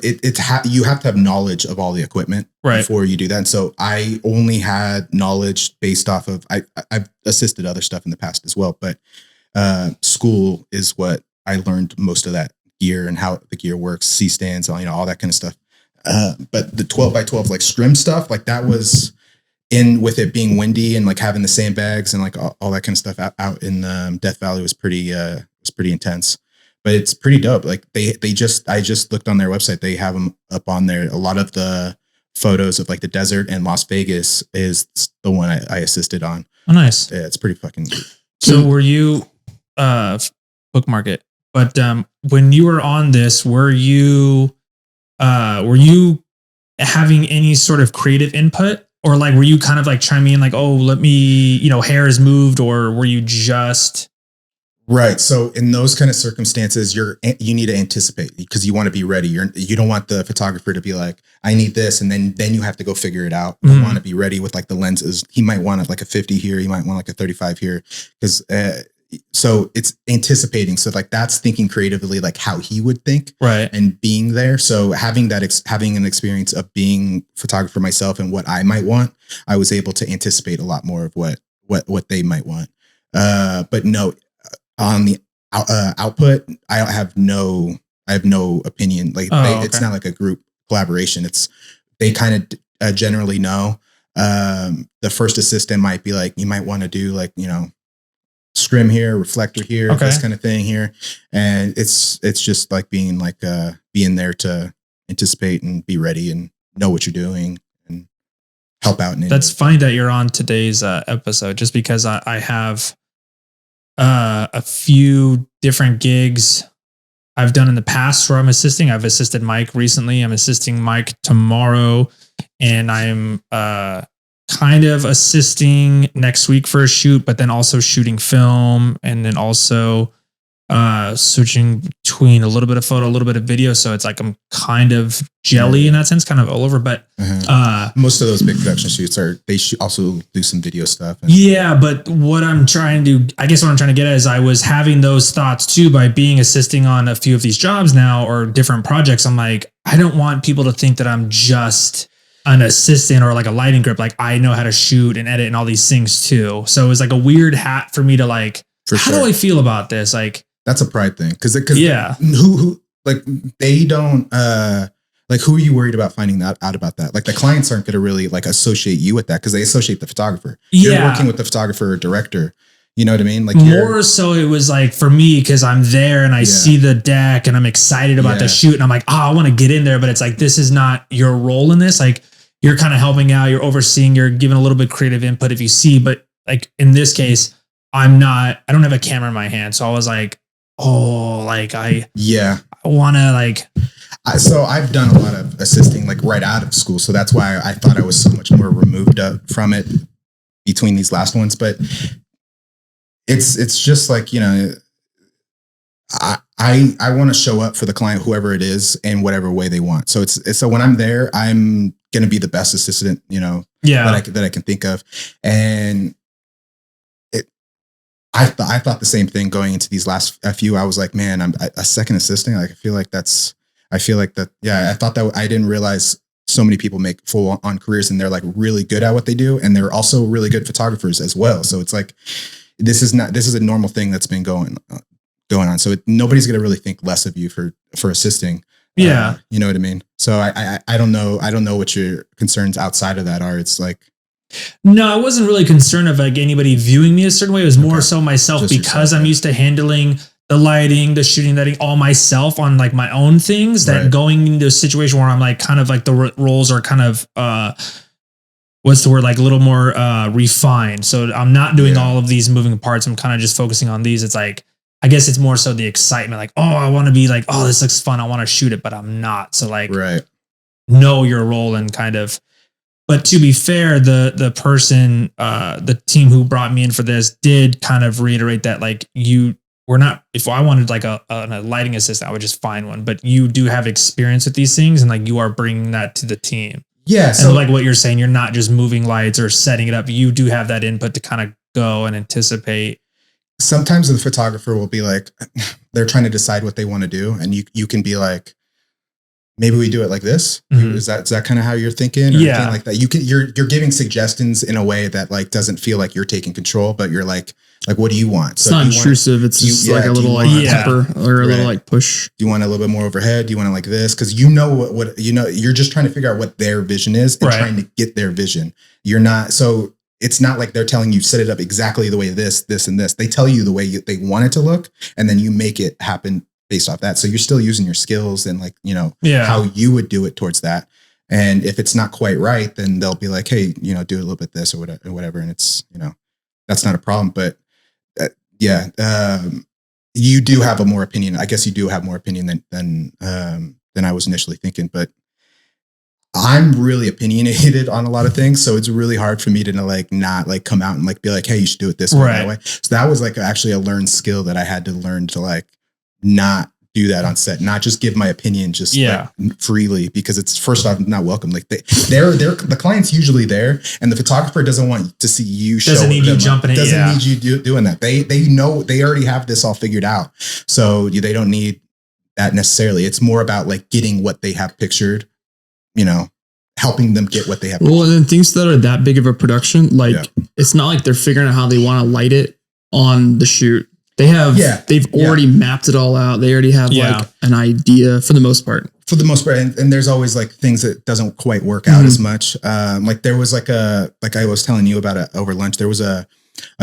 you have to have knowledge of all the equipment before you do that. And so I only had knowledge based off of, I've assisted other stuff in the past as well, but school is what I learned most of that gear and how the gear works, C-stands, all that kind of stuff. But the 12x12 like scrim stuff, like that was in with it being windy and like having the sandbags and like all that kind of stuff out in Death Valley was pretty intense. But it's pretty dope. Like I just looked on their website. They have them up on there. A lot of the photos of like the desert and Las Vegas is the one I assisted on. Oh, nice. Yeah, it's pretty fucking good. So were you bookmark it? But when you were on this, were you having any sort of creative input, or like were you kind of like chiming in like, oh, let me, hair is moved, or were you just right? So in those kind of circumstances, you need to anticipate because you want to be ready. You don't want the photographer to be like, I need this, and then you have to go figure it out. You want to be ready with like the lenses. He might want like a 50 here. He might want like a 35 here because. So it's anticipating. So like that's thinking creatively, like how he would think, right? And being there. So having that, having an experience of being photographer myself and what I might want, I was able to anticipate a lot more of what they might want. But no, on the output, I have no opinion. Like it's not like a group collaboration. They kind of generally know. The first assistant might be like, you might want to do like, scrim here, reflector here, this kind of thing here. And it's just like being there to anticipate and be ready and know what you're doing and help out. That's funny that you're on today's episode, just because I have a few different gigs I've done in the past where I'm assisting. I've assisted Mike recently. I'm assisting Mike tomorrow, and I'm kind of assisting next week for a shoot, but then also shooting film, and then also switching between a little bit of photo, a little bit of video. So it's like I'm kind of jelly in that sense, kind of all over. But most of those big production shoots also do some video stuff. But what I'm trying to get at is I was having those thoughts too by assisting on a few of these jobs now or different projects. I'm like, I don't want people to think that I'm just an assistant or like a lighting grip. Like I know how to shoot and edit and all these things too. So it was like a weird hat for me to like, how do I feel about this? Like, that's a pride thing. Cause who like they don't, like who are you worried about finding out about that? Like the clients aren't going to really like associate you with that because they associate the photographer. You're working with the photographer or director. You know what I mean? Like more so it was like for me, cause I'm there and I see the deck and I'm excited about the shoot and I'm like, I want to get in there, but it's like, this is not your role in this. Like you're kind of helping out, you're overseeing, you're giving a little bit of creative input if you see, but like in this case, I don't have a camera in my hand. So I was like, I want to like. So I've done a lot of assisting like right out of school. So that's why I thought I was so much more removed from it between these last ones. But it's just like, I want to show up for the client, whoever it is, in whatever way they want. So so when I'm there, I'm going to be the best assistant, that I can think of. And I thought the same thing going into these last few. I was like, man, I'm a second assistant. Like, I feel like that. Yeah. I thought that I didn't realize so many people make full on careers and they're like really good at what they do. And they're also really good photographers as well. So it's like, this is a normal thing that's been going on. So nobody's going to really think less of you for assisting. Yeah. You know what I mean? So I don't know what your concerns outside of that are. It's like, no, I wasn't really concerned of like anybody viewing me a certain way. It was more so myself because I'm used to handling the lighting, the shooting, lighting, all myself on like my own things, that going into a situation where I'm like kind of like the roles are kind of what's the word, like a little more refined. So I'm not doing all of these moving parts. I'm kind of just focusing on these. It's like, I guess it's more so the excitement, like, oh, I want to be like, oh, this looks fun, I want to shoot it, but I'm not. So like know your role and kind of. But to be fair, the person, the team who brought me in for this did kind of reiterate that like we're not, if I wanted like a lighting assistant, I would just find one, but you do have experience with these things and like you are bringing that to the team. Yeah. So like what you're saying, you're not just moving lights or setting it up. You do have that input to kind of go and anticipate. Sometimes the photographer will be like, they're trying to decide what they want to do. And you can be like, maybe we do it like this. Mm-hmm. Is that kind of how you're thinking? Or anything like that? You're giving suggestions in a way that like doesn't feel like you're taking control, but you're like, what do you want? It's not intrusive. It's just like a little like pepper or a little like push. Do you want a little bit more overhead? Do you want it like this? Because you know what you're just trying to figure out what their vision is and trying to get their vision. You're not, so it's not like they're telling you set it up exactly the way this, and this. They tell you the way they want it to look, and then you make it happen based off that. So you're still using your skills and like, how you would do it towards that. And if it's not quite right, then they'll be like, hey, do a little bit this or whatever. And it's, that's not a problem. But you do have a more opinion. I guess you do have more opinion than I was initially thinking, but I'm really opinionated on a lot of things. So it's really hard for me to not come out and like, be like, hey, you should do it this way, that way. So that was like actually a learned skill that I had to learn to like, not do that on set, not just give my opinion just like freely, because it's first off not welcome. Like they're the client's usually there, and the photographer doesn't want to see you. Doesn't need you jumping in. Doesn't need you doing that. They know they already have this all figured out, so they don't need that necessarily. It's more about like getting what they have pictured, helping them get what they have. Well, and then things that are that big of a production, like it's not like they're figuring out how they want to light it on the shoot. They have, they've already mapped it all out. They already have like an idea for the most part. And there's always like things that doesn't quite work out as much. Like there was like I was telling you about it over lunch. There was a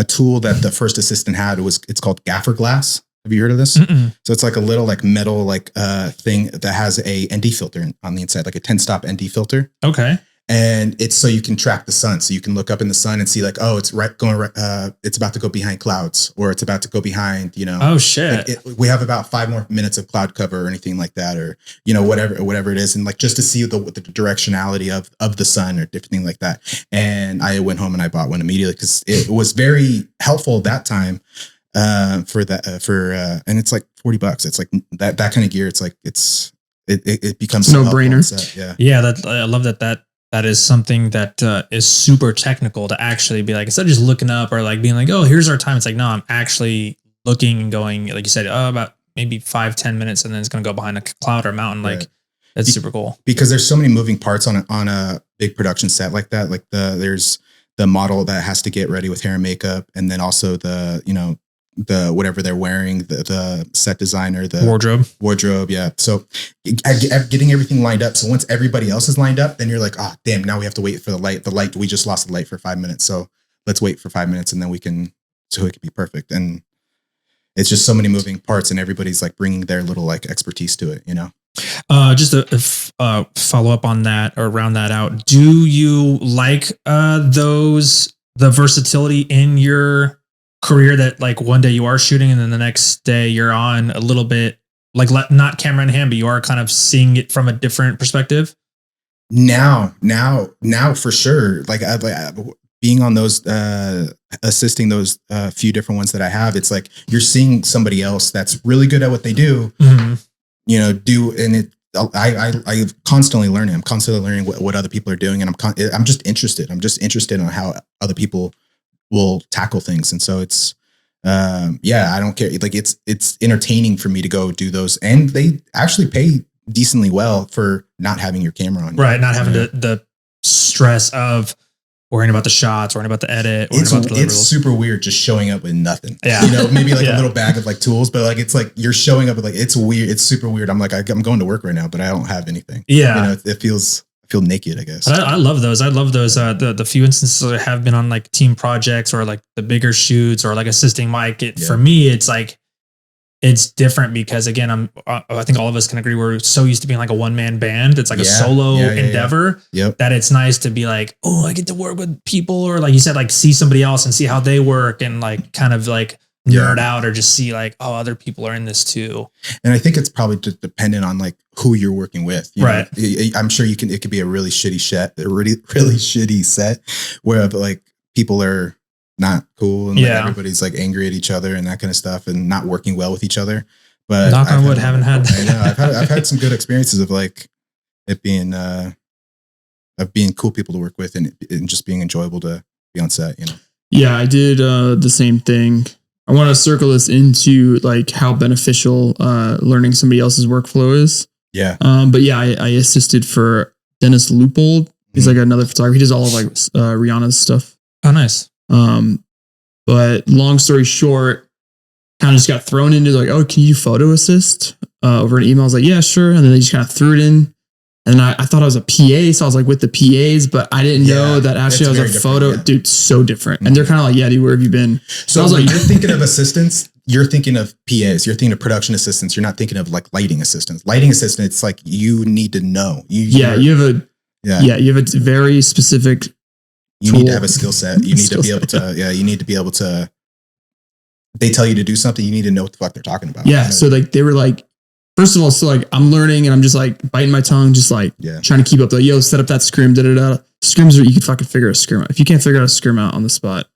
tool that the first assistant had. It's called gaffer glass. Have you heard of this? Mm-mm. So it's like a little like metal like thing that has a ND filter on the inside, like a 10-stop ND filter. Okay. And it's so you can track the sun. So you can look up in the sun and see like, oh, it's it's about to go behind clouds, or it's about to go behind, Oh shit. Like we have about 5 more minutes of cloud cover or anything like that, or, whatever it is. And like, just to see the directionality of the sun or different thing like that. And I went home and I bought one immediately because it was very helpful that time and it's like $40. It's like that kind of gear. It's like, it becomes no brainer. Yeah. I love that is something that is super technical to actually be like, instead of just looking up or like being like, oh, here's our time. It's like, no, I'm actually looking and going, like you said, about maybe 5-10 minutes. And then it's going to go behind a cloud or a mountain. Like that's super cool. Because there's so many moving parts on a big production set like that. Like there's the model that has to get ready with hair and makeup. And then also the whatever they're wearing, the set designer, the wardrobe. Yeah. So getting everything lined up. So once everybody else is lined up, then you're like, damn, now we have to wait for the light. We just lost the light for 5 minutes. So let's wait for 5 minutes and then so it can be perfect. And it's just so many moving parts and everybody's like bringing their little like expertise to it, Just to follow up on that or round that out. Do you like the versatility in your career that like one day you are shooting and then the next day you're on a little bit like not camera in hand, but you are kind of seeing it from a different perspective? Now for sure. Like being on those, assisting those few different ones that I have, it's like you're seeing somebody else that's really good at what they do, and I'm constantly learning. I'm constantly learning what other people are doing, and I'm just interested. I'm just interested in how other people will tackle things. And so it's, I don't care. Like it's entertaining for me to go do those. And they actually pay decently well for not having your camera on. Right. Not having the stress of worrying about the shots, worrying about the edit. It's super weird just showing up with nothing. Yeah. Maybe like a little bag of like tools, but like, it's like you're showing up with like, it's weird. It's super weird. I'm like, I'm going to work right now, but I don't have anything. Yeah. I feel naked, I guess. I love those. The few instances I have been on like team projects or like the bigger shoots or like assisting Mike. For me, it's like it's different because again, I think all of us can agree we're so used to being like a one man band. It's like a solo endeavor that it's nice to be like, oh, I get to work with people, or like you said, like see somebody else and see how they work and like kind of like nerd out or just see like, oh, other people are in this too. And I think it's probably just dependent on like who you're working with. Right. I'm sure it could be a really shitty really shitty set where like people are not cool and like everybody's like angry at each other and that kind of stuff and not working well with each other. But knock on wood, haven't had that. I know I've had some good experiences of like it being cool people to work with and just being enjoyable to be on set, you know. Yeah, I did the same thing. I want to circle this into like how beneficial learning somebody else's workflow is. Yeah. But yeah, I assisted for Dennis Leupold. He's like another photographer. He does all of like Rihanna's stuff. Oh, nice. But long story short, kind of just got thrown into like, oh, can you photo assist over an email? I was like, yeah, sure. And then they just kind of threw it in. And I thought I was a PA. So I was like with the PAs, but I didn't know that actually I was a photo dude. So different. And they're kind of like, yeah, dude, where have you been? So I was like, you're thinking of assistants, you're thinking of PAs, you're thinking of production assistants. You're not thinking of like lighting assistants. Lighting assistants, it's like, you need to know. You have a very specific You need to have a skill set. You need to be able to, you need to be able to, they tell you to do something, you need to know what the fuck they're talking about. Yeah. So like, they were like, first of all, so like I'm learning and I'm just like biting my tongue, just like trying to keep up. Like, yo, set up that scrim, Scrims are, you can fucking figure a scrim out. If you can't figure out a scrim out on the spot,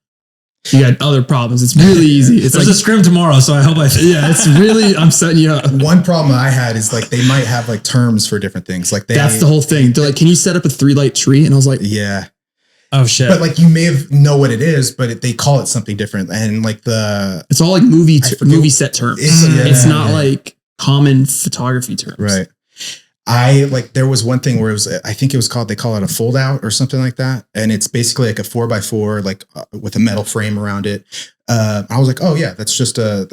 you got other problems. It's really easy. It's There's like a scrim tomorrow, so I hope it's really, I'm setting you up. One problem I had is like, they might have like terms for different things. Like that's the whole thing. They're like, can you set up a 3-light tree? And I was like, yeah. Oh shit. But like you may know what it is, but they call it something different. And like it's all like movie set terms. It's not like common photography terms. Right. There was one thing where I think they call it a fold out or something like that. And it's basically like a 4x4, like with a metal frame around it. I was like, oh yeah, that's just a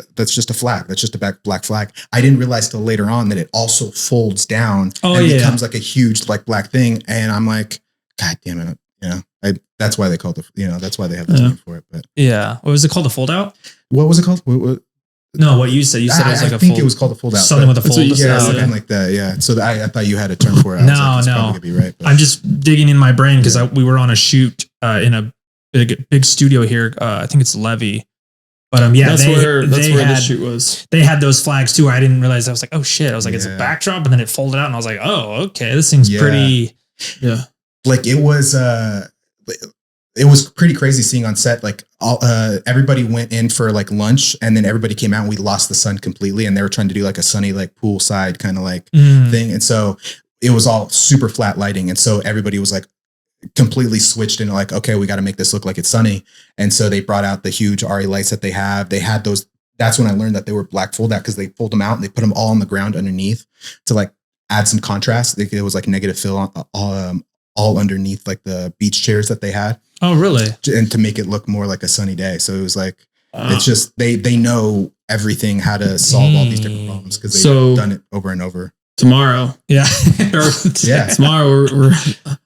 flag. That's just a black flag. I didn't realize till later on that it also folds down and becomes like a huge like black thing. And I'm like, God damn it. That's why they call that's why they have the name for it. But yeah. What was it called? The fold out? What was it called? No, what you said. You said it was like I think it was called a fold out. Something with a fold. Something like that. Yeah. So I thought you had a term for it. No. Probably be right, I'm just digging in my brain because we were on a shoot in a big studio here. I think it's Levy. But that's where the shoot was. They had those flags too. I didn't realize. I was like, oh shit. I was like, it's a backdrop, and then it folded out, and I was like, oh, okay, this thing's pretty. Yeah. Like it was pretty crazy seeing on set, like everybody went in for like lunch and then everybody came out and we lost the sun completely. And they were trying to do like a sunny, like poolside kind of like thing. And so it was all super flat lighting. And so everybody was like completely switched into like, okay, we got to make this look like it's sunny. And so they brought out the huge RE lights that they have. They had those. That's when I learned that they were black fold out because they pulled them out and they put them all on the ground underneath to like add some contrast. It was like negative fill on all underneath like the beach chairs that they had. Oh, really? And to make it look more like a sunny day. So it was like, it's just, they know everything, how to solve all these different problems because they've done it over and over. Tomorrow. Yeah. Tomorrow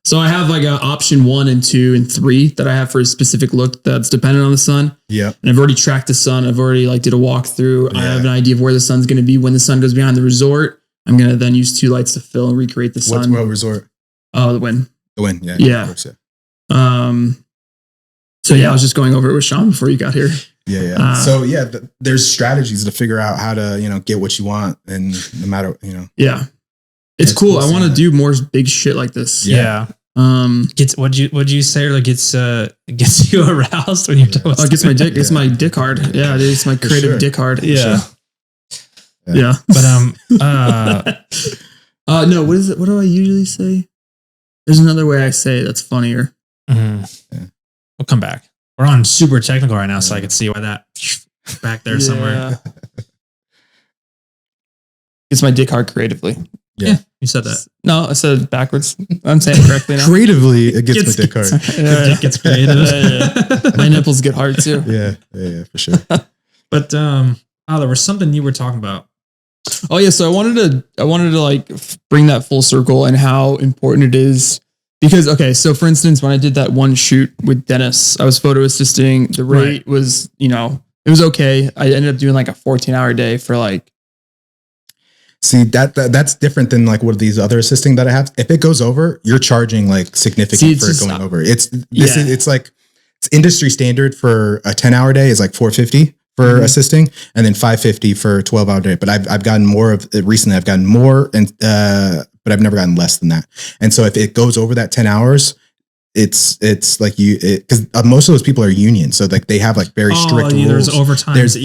so I have like an option 1 and 2 and 3 that I have for a specific look that's dependent on the sun. Yeah. And I've already tracked the sun. I've already like did a walkthrough. Yeah. I have an idea of where the sun's going to be when the sun goes behind the resort. I'm going to then use 2 lights to fill and recreate the sun. What resort? Oh, the Wynn. The Wynn. Yeah. Yeah. Of course, yeah. So I was just going over it with Sean before you got here. Yeah. So there's strategies to figure out how to, get what you want and no matter, Yeah. It's cool. I want to do more big shit like this. Yeah. What'd you say? Like gets you aroused when you're done? Oh, it gets my dick. It's my dick hard. Yeah. It's my creative dick hard. Yeah. Yeah. But, no, what is it? What do I usually say? There's another way I say it that's funnier. Mm-hmm. Yeah. We'll come back. We're on super technical right now, so I can see why that back there somewhere. It's my dick hard creatively. Yeah, you said that. No, I said it backwards. I'm saying it correctly now. Creatively, it gets my dick hard. Dick gets creative. My nipples get hard too. Yeah, for sure. But there was something you were talking about. Oh yeah, so I wanted to like bring that full circle and how important it is because so for instance, when I did that one shoot with Dennis, I was photo assisting. The rate was It was okay. I ended up doing like a 14-hour day for like. See, that's different than like what these other assisting that I have. If it goes over, you're charging like significant for it going over. It's like it's industry standard for a 10-hour day is like $450 for assisting, and then $550 for a 12-hour day. But I've gotten more of it recently. I've gotten more, and but I've never gotten less than that. And so if it goes over that 10 hours, it's like because most of those people are union, so like they have like very strict rules. There's overtime. There's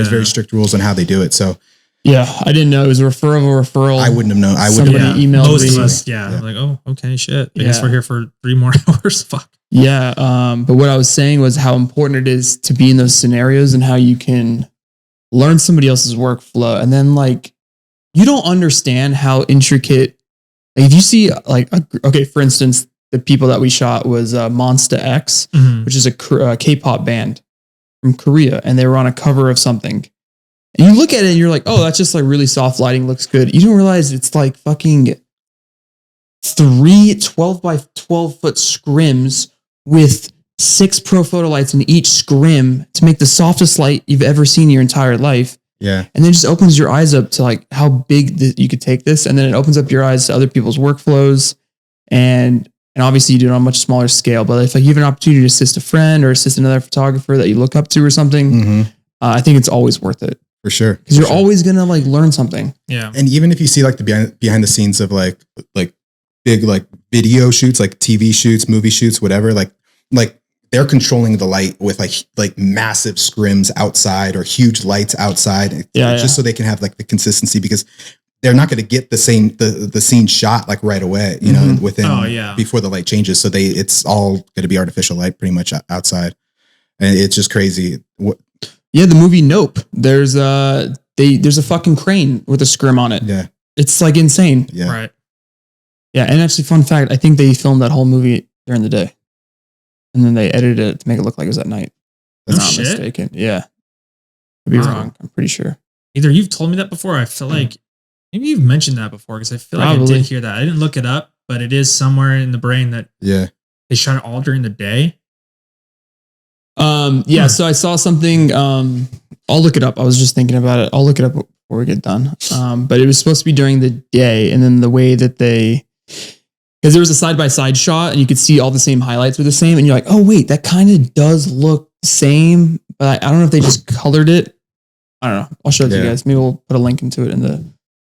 very strict rules on how they do it. So. Yeah, I didn't know it was a referral. I wouldn't have known. Somebody emailed most me. of us. Like, oh, okay, shit. I guess we're here for 3 more hours. Fuck. Yeah. But what I was saying was how important it is to be in those scenarios and how you can learn somebody else's workflow. And then like, you don't understand how intricate, like if you see like, okay, for instance, the people that we shot was Monsta X, which is a K-pop band from Korea. And they were on a cover of something. And you look at it and you're like, oh, that's just like really soft lighting, looks good. You don't realize it's like fucking 3 12 by 12 foot scrims with 6 pro photo lights in each scrim to make the softest light you've ever seen in your entire life. Yeah. And then it just opens your eyes up to like how big you could take this. And then it opens up your eyes to other people's workflows. And obviously you do it on a much smaller scale, but if like you have an opportunity to assist a friend or assist another photographer that you look up to or something, I think it's always worth it. For sure. Because you're always going to like learn something. Yeah. And even if you see like the behind the scenes of like big like video shoots, like TV shoots, movie shoots, whatever, like they're controlling the light with like massive scrims outside or huge lights outside. Just so they can have like the consistency, because they're not going to get the scene shot like right away, you know, within before the light changes. So it's all going to be artificial light pretty much outside. And it's just crazy. Yeah, the movie Nope. There's a fucking crane with a scrim on it. Yeah. It's like insane. Yeah. Right. Yeah, and actually fun fact, I think they filmed that whole movie during the day. And then they edited it to make it look like it was at night. That's not mistaken. Yeah. Could be wrong. I'm pretty sure. Either you've told me that before, I feel like maybe you've mentioned that before, because I feel like I did hear that. I didn't look it up, but it is somewhere in the brain that they shot it all during the day. So I saw something, I'll look it up. I was just thinking about it. I'll look it up before we get done. But it was supposed to be during the day, and then the way that because there was a side-by-side shot and you could see all the same highlights were the same, and you're like, oh wait, that kind of does look the same, but I don't know if they just colored it. I don't know. I'll show it to you guys. Maybe we'll put a link into it in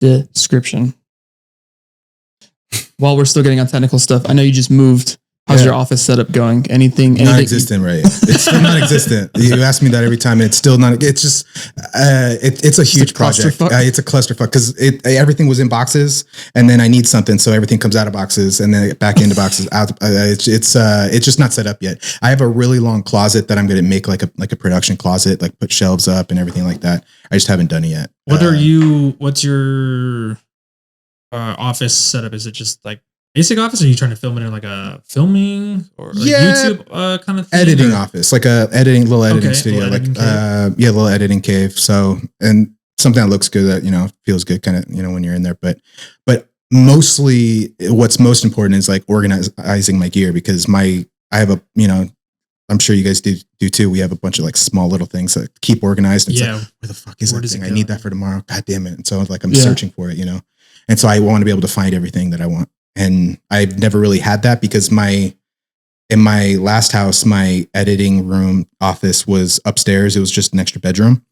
the description. While we're still getting on technical stuff, I know you just moved. How's your office setup going? Anything non-existent, right? It's still non-existent. You ask me that every time, and it's still not. It's just it's a huge project. It's a clusterfuck because everything was in boxes, and then I need something, so everything comes out of boxes, and then back into boxes. It's just not set up yet. I have a really long closet that I'm going to make like a production closet, like put shelves up and everything like that. I just haven't done it yet. What's your office setup? Is it just like basic office, or are you trying to film it in like a filming or like YouTube kind of thing? Editing office, like a little editing studio, little editing cave. So, and something that looks good, that, you know, feels good kind of, you know, when you're in there, but mostly what's most important is like organizing my gear, because I have a, you know, I'm sure you guys do too. We have a bunch of like small little things that keep organized. It's like, where the fuck is that thing? I need that for tomorrow. God damn it. And so like, I'm searching for it, you know? And so I want to be able to find everything that I want. And I've never really had that, because in my last house, my editing room office was upstairs. It was just an extra bedroom,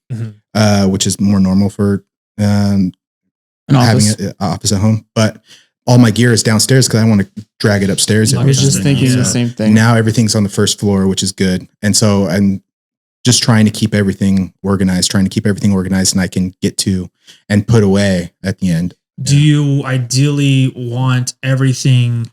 which is more normal for having an office at home. But all my gear is downstairs because I want to drag it upstairs. I was just thinking the same thing. Now everything's on the first floor, which is good. And so I'm just trying to keep everything organized, and I can get to and put away at the end. Do you ideally want everything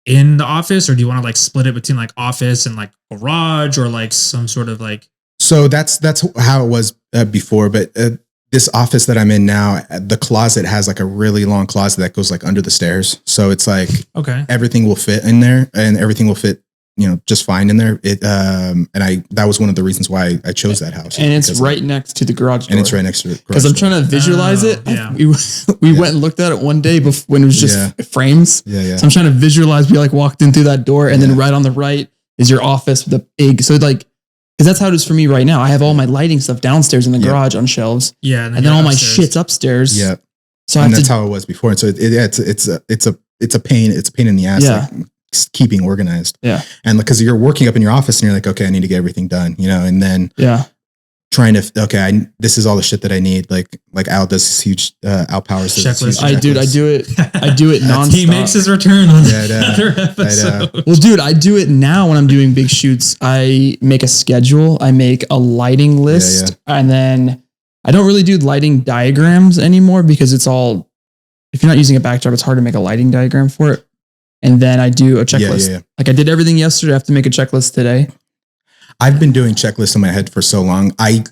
in the office, or do you want to like split it between like office and like garage, or like some sort of like? So that's how it was before. But this office that I'm in now, the closet has like a really long closet that goes like under the stairs. So it's like, everything will fit in there, and everything will fit, you know, just fine in there. That was one of the reasons why I chose that house. And it's right next to the garage door. And it's right next to the garage. Because I'm trying to visualize it. Yeah. We went and looked at it one day when it was just frames. Yeah. So I'm trying to visualize, we like walked in through that door, and then right on the right is your office with a big, so like, Because that's how it is for me right now. I have all my lighting stuff downstairs in the garage on shelves. Yeah. And then all my shit's upstairs. Yeah. So and that's how it was before. And so it's a pain. It's a pain in the ass. Yeah. Like keeping organized. Yeah. And because you're working up in your office and you're like, okay, I need to get everything done, and then trying to, okay, this is all the shit that I need. Like Al does this huge, Al Powers. Checklist. I do it nonstop. He makes his return on another episode. Well, dude, I do it now when I'm doing big shoots. I make a schedule. I make a lighting list. And then I don't really do lighting diagrams anymore because it's all, if you're not using a backdrop, it's hard to make a lighting diagram for it. And then I do a checklist. Like I did everything yesterday. I have to make a checklist today. I've been doing checklists in my head for so long. I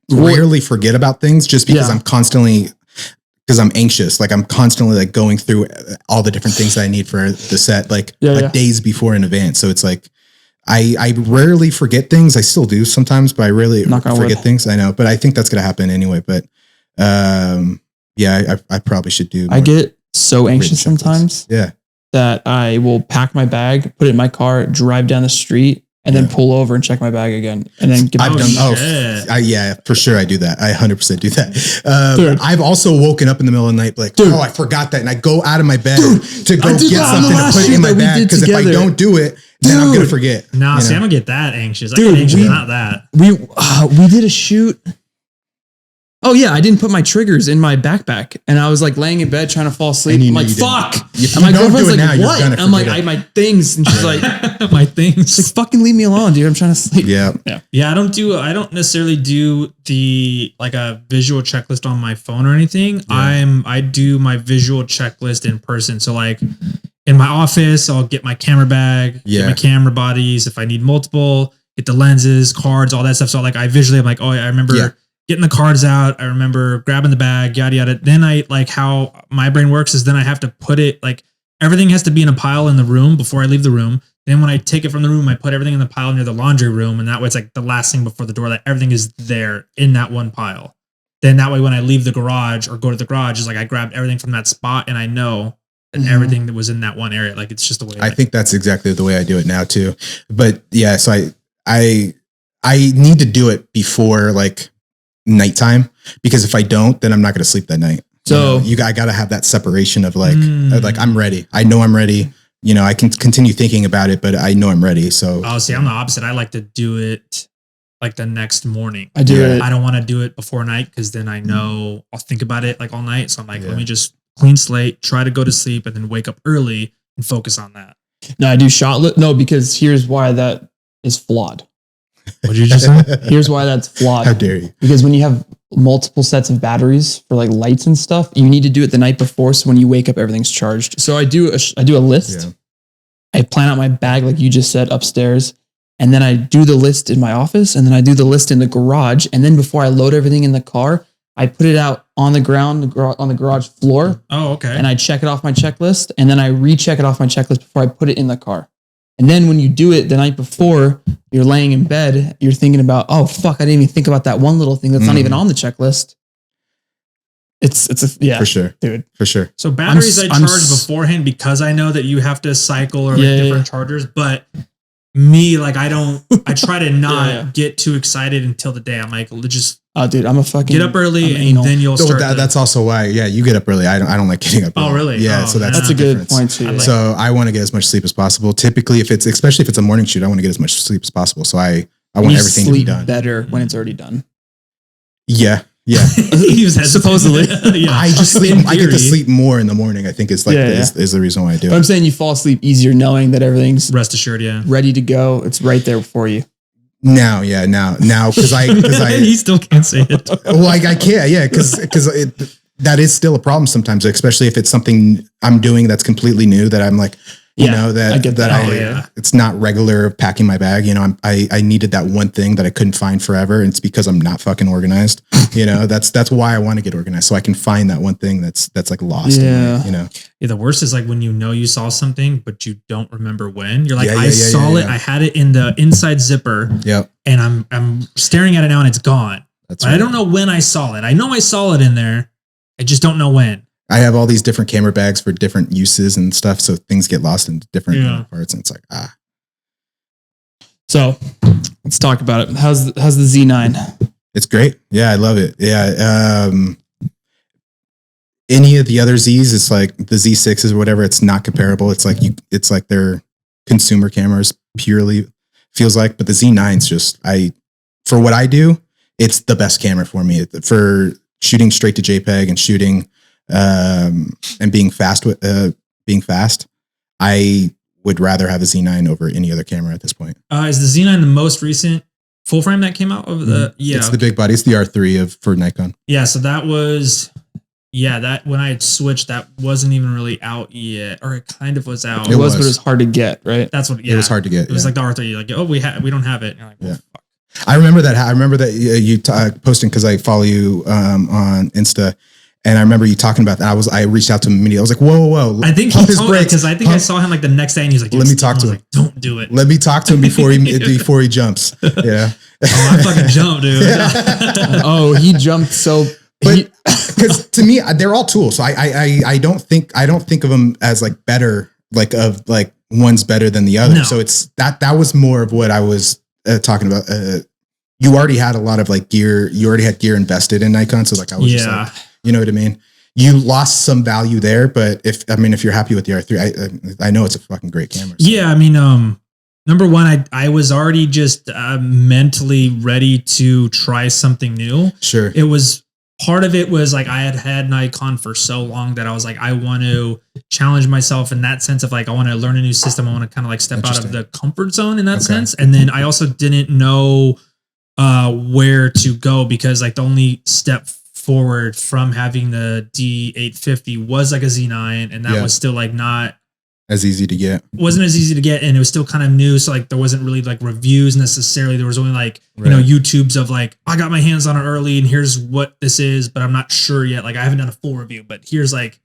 rarely forget about things just because I'm constantly, because I'm anxious. Like I'm constantly like going through all the different things that I need for the set, like days before in advance. So it's like, I rarely forget things. I still do sometimes, but I rarely forget things. I know, but I think that's going to happen anyway. But I probably should do. I get so anxious sometimes. Yeah. That I will pack my bag, put it in my car, drive down the street, and then pull over and check my bag again, and then get. For sure I do that. I 100% do that. I've also woken up in the middle of the night like, I forgot that, and I go out of my bed to go get something to put in my bag because if I don't do it, then I'm gonna forget. Nah, see, I don't get that anxious. I get anxious, not that. We did a shoot. Oh yeah, I didn't put my triggers in my backpack, and I was like laying in bed trying to fall asleep. I'm like, fuck. And my girlfriend's like, what? I'm like, I my things, and she's like, my things. She's like, fucking leave me alone, dude. I'm trying to sleep. Yeah. I don't necessarily do the like a visual checklist on my phone or anything. I do my visual checklist in person. So like in my office, I'll get my camera bag, get my camera bodies if I need multiple, get the lenses, cards, all that stuff. So like I visually I'm like, oh yeah, I remember getting the cards out. I remember grabbing the bag, yada, yada. Then I like how my brain works is then I have to put it like everything has to be in a pile in the room before I leave the room. Then when I take it from the room, I put everything in the pile near the laundry room. And that way it's like the last thing before the door, that everything is there in that one pile. Then that way, when I leave the garage or go to the garage, it's like I grabbed everything from that spot and I know that everything that was in that one area. Like it's just the way I think that's exactly the way I do it now too. But yeah, so I need to do it before like nighttime, because if I don't, then I'm not going to sleep that night. So I got to have that separation of like I'm ready. I know I'm ready. I can continue thinking about it, but I know I'm ready. So see, I'm the opposite. I like to do it like the next morning. I do it. I don't want to do it before night because then I know I'll think about it like all night. So I'm like, let me just clean slate, try to go to sleep, and then wake up early and focus on that. No, I do no, because here's why that is flawed. What did you just say? Here's why that's flawed. How dare you? Because when you have multiple sets of batteries for like lights and stuff, you need to do it the night before. So when you wake up, everything's charged. So I do a list. Yeah. I plan out my bag, like you just said, upstairs. And then I do the list in my office, and then I do the list in the garage. And then before I load everything in the car, I put it out on the ground, on the garage floor. Oh, okay. And I check it off my checklist, and then I recheck it off my checklist before I put it in the car. And then when you do it the night before, you're laying in bed, you're thinking about, oh fuck, I didn't even think about that one little thing that's not even on the checklist. It's for sure, dude, for sure. So batteries I charge beforehand because I know that you have to cycle or different chargers. But me, like I try to not get too excited until the day. I'm like, just dude, I'm a fucking get up early and then you'll start. That's also why, you get up early. I don't like getting up early. Oh, really? Yeah, so that's a good point too. So I want to get as much sleep as possible. Typically, especially if it's a morning shoot, I want to get as much sleep as possible. So I want everything to be done better when it's already done. Yeah. He was supposedly. I just sleep. I get to sleep more in the morning. I think is like is the reason why I do it. I'm saying you fall asleep easier knowing that everything's rest assured, ready to go. It's right there for you. Now, because I he still can't say it. Well, I can't, because that is still a problem sometimes, especially if it's something I'm doing that's completely new that I'm like, it's not regular packing my bag. I needed that one thing that I couldn't find forever. And it's because I'm not fucking organized. That's why I want to get organized. So I can find that one thing that's like lost. Yeah. Yeah. The worst is like when you saw something, but you don't remember when. You're like, I saw it. I had it in the inside zipper. Yep. And I'm staring at it now and it's gone. But I don't know when I saw it. I know I saw it in there. I just don't know when. I have all these different camera bags for different uses and stuff. So things get lost in different parts. And it's like, So let's talk about it. How's the Z9? It's great. Yeah, I love it. Yeah. Any of the other Zs, it's like the Z6s or whatever, it's not comparable. It's like their consumer cameras purely feels like, but the Z9's just, for what I do, it's the best camera for me for shooting straight to JPEG and shooting, and being fast. I would rather have a Z9 over any other camera at this point. Is the Z9 the most recent full frame that came out of the? Yeah, it's the big body. It's the R3 for Nikon. Yeah, so that was. Yeah, that when I had switched, that wasn't even really out yet, or it kind of was out. It was, but it was hard to get, right? That's what. Yeah, it was hard to get. It was like the R3. Like, oh, we don't have it. And you're like, well, fuck. I remember that. You posting because I follow you on Insta, and I remember you talking about that. I reached out to him immediately. I was like, whoa. I think he told me because I think I saw him like the next day, and he's like, let me talk to him. Like, don't do it. Let me talk to him before he jumps. Yeah. Oh, I fucking jumped, dude. Oh, he jumped so. But because to me, they're all tools. So I don't think of them as like better, like one's better than the other. No. So it's that was more of what I was talking about. You already had a lot of like gear. You already had gear invested in Nikon. So like I was just like, you know what I mean? You lost some value there, but if you're happy with the R3, I know it's a fucking great camera. So. Yeah. I mean, number one, I was already just mentally ready to try something new. Sure. It was. Part of it was like I had Nikon for so long that I was like, I want to challenge myself in that sense of like, I want to learn a new system. I want to kind of like step out of the comfort zone in that sense. And then I also didn't know where to go because like the only step forward from having the D850 was like a Z9. And that was still like not as easy to get. Wasn't as easy to get. And it was still kind of new. So like there wasn't really like reviews necessarily. There was only like, you know, YouTubes of like, I got my hands on it early and here's what this is, but I'm not sure yet. Like I haven't done a full review, but here's like,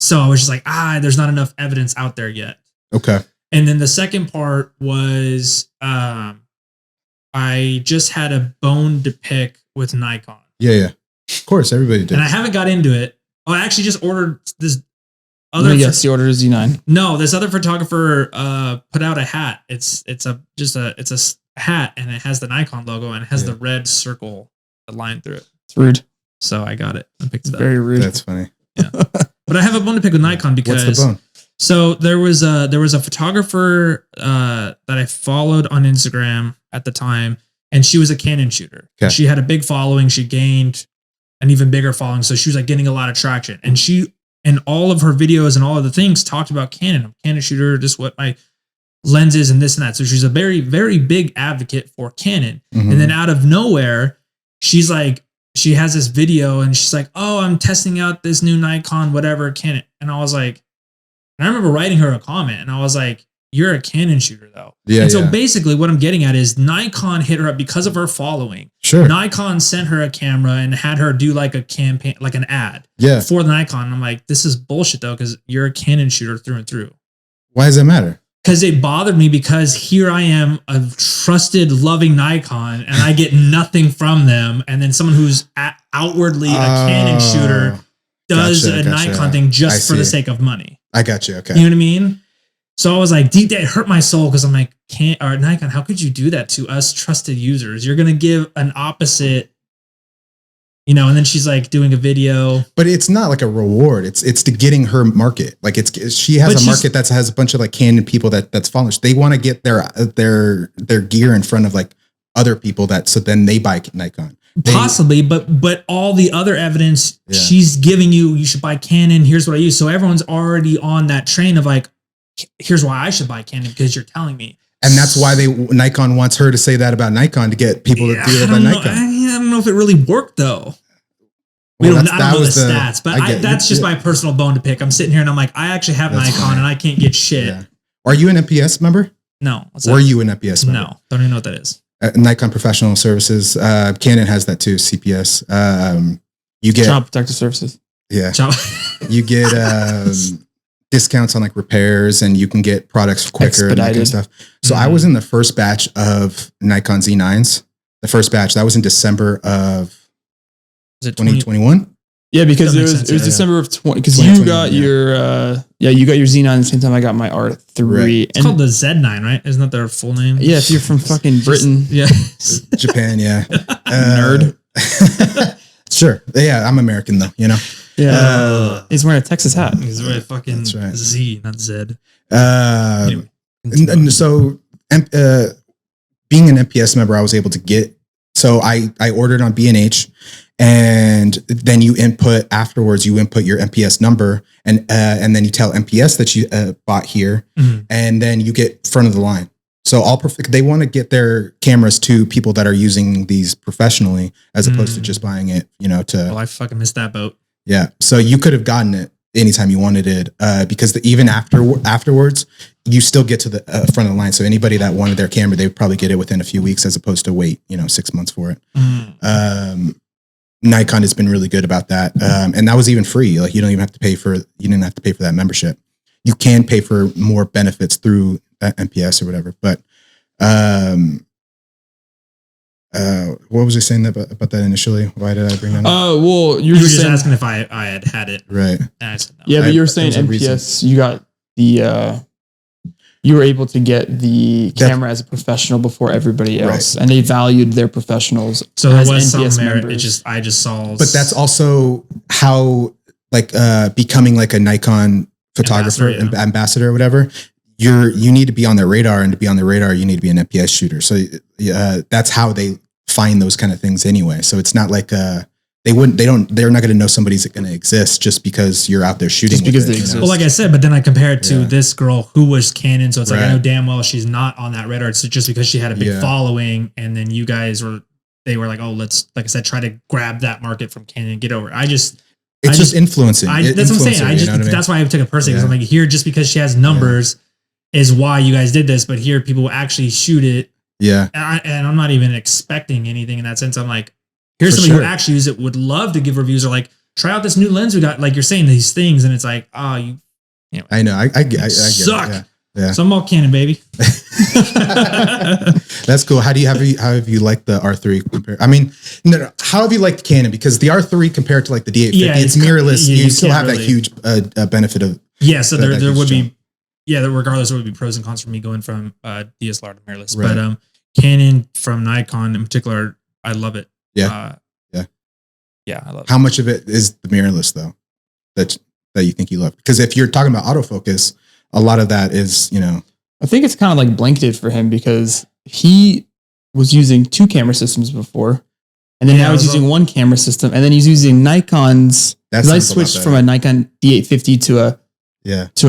so I was just like, there's not enough evidence out there yet. Okay. And then the second part was, I just had a bone to pick with Nikon. Yeah. Of course. Everybody did. And I haven't got into it. I actually just ordered this. Yes, you ordered a Z9. No, this other photographer put out a hat. It's a hat and it has the Nikon logo and it has the red circle line through it. It's rude. So I got it. I picked it up. Very rude. That's funny. Yeah. But I have a bone to pick with Nikon because what's the bone? So there was a photographer that I followed on Instagram at the time, and she was a Canon shooter. Okay. She had a big following. She gained an even bigger following. So she was like getting a lot of traction. And she and all of her videos and all of the things talked about Canon. I'm a Canon shooter, just what my lens is and this and that. So she's a very, very big advocate for Canon. Mm-hmm. And then out of nowhere, she's like, she has this video and she's like, oh, I'm testing out this new Nikon, whatever, Canon. And I was like, and I remember writing her a comment and I was like, you're a Canon shooter though. Yeah. And so basically what I'm getting at is Nikon hit her up because of her following. Sure. Nikon sent her a camera and had her do like a campaign, like an ad for the Nikon. And I'm like, this is bullshit though, because you're a Canon shooter through and through. Why does that matter? Because it bothered me because here I am, a trusted, loving Nikon, and I get nothing from them. And then someone who's outwardly a Canon shooter does a Nikon thing just for the sake of money. I got you. Okay. You know what I mean? So I was like, deep down, it hurt my soul because I'm like, Nikon, how could you do that to us trusted users? You're going to give an opposite, you know, and then she's like doing a video. But it's not like a reward. It's to getting her market. Like she has a market that has a bunch of like Canon people that's following. They want to get their gear in front of like other people so then they buy Nikon. Possibly, but all the other evidence she's giving you should buy Canon. Here's what I use. So everyone's already on that train of like, here's why I should buy Canon because you're telling me. And that's why Nikon wants her to say that about Nikon to get people to do that about Nikon. I don't know if it really worked though. I don't know the stats, but that's just my personal bone to pick. I'm sitting here and I'm like, I actually have Nikon and I can't get shit. Yeah. Are you an NPS member? No. Were you an NPS member? No. Don't even know what that is. Nikon Professional Services. Canon has that too. CPS. You get Child Protective Services. Yeah. You get discounts on like repairs and you can get products quicker and that kind of stuff. So I was in the first batch of Nikon Z9s. The first batch that was in December of 2021. Yeah, because That it makes was sense, it was yeah, December of 20 because you 2021, got you got your Xenon at the same time I got my R3. Right. It's called the Z9, right? Isn't that their full name? Yeah, if you're from fucking Britain, Yeah. Japan, yeah. Nerd. Sure. Yeah, I'm American though, you know. he's wearing a Texas hat. He's really fucking That's right. Z, not Z. Anyway, Anyway. so being an MPS member, I was able to get. So I ordered on B&H, and then you input afterwards. You input your MPS number, and then you tell MPS that you bought here, and then you get front of the line. So they want to get their cameras to people that are using these professionally, as opposed to just buying it, you know. Well, I fucking missed that boat. Yeah. So you could have gotten it anytime you wanted it, because even afterwards, you still get to the front of the line. So anybody that wanted their camera, they would probably get it within a few weeks, as opposed to wait, 6 months for it. Nikon has been really good about that, and that was even free. Like you didn't have to pay for that membership. You can pay for more benefits through MPS or whatever. But what was I saying about that initially? Why did I bring that up? Well, You were just asking if I had it. Right. And I said no. Yeah, but you were saying there's a reason. MPS. You got the. You were able to get the camera as a professional before everybody else, and they valued their professionals. So there as was some NPS merit. members. I just saw. But that's also how, like, becoming like a Nikon photographer, ambassador or whatever. You need to be on their radar, and to be on their radar, you need to be an MPS shooter. So that's how they find those kind of things anyway. So it's not like they're not going to know somebody's going to exist just because you're out there shooting. Just because they exist. Well, like I said, but then I compare it to this girl who was Canon. So it's like, I Right. know damn well she's not on that radar. It's just because she had a big following. And then you guys were like, oh, let's, like I said, try to grab that market from Canon and get over it. It's just influencing. That's what I'm saying. That's why I took it personally. Because I'm like, here, just because she has numbers is why you guys did this. But here people will actually shoot it. Yeah. And I'm not even expecting anything in that sense. I'm like, here's For somebody sure. who actually use it, would love to give reviews, or like, try out this new lens we got. Like you're saying these things, and it's like, oh, you I know. I get it. suck. Yeah. So I'm all Canon, baby. That's cool. How have you liked the R3 compared? I mean, no. How have you liked Canon? Because the R3 compared to like the D850, it's mirrorless. Yeah, you you still can't have really- that huge benefit of. Yeah, so there huge would jump. be, regardless, there would be pros and cons for me going from DSLR to mirrorless. Right. But Canon from Nikon in particular, I love it. Yeah. Yeah, I love it. How much of it is the mirrorless though? That you think you love? Because if you're talking about autofocus, a lot of that is, I think it's kind of like blanketed for him because he was using 2 camera systems before, and then now he's using 1 camera system, and then he's using Nikon's. Because I switched from a Nikon D850 to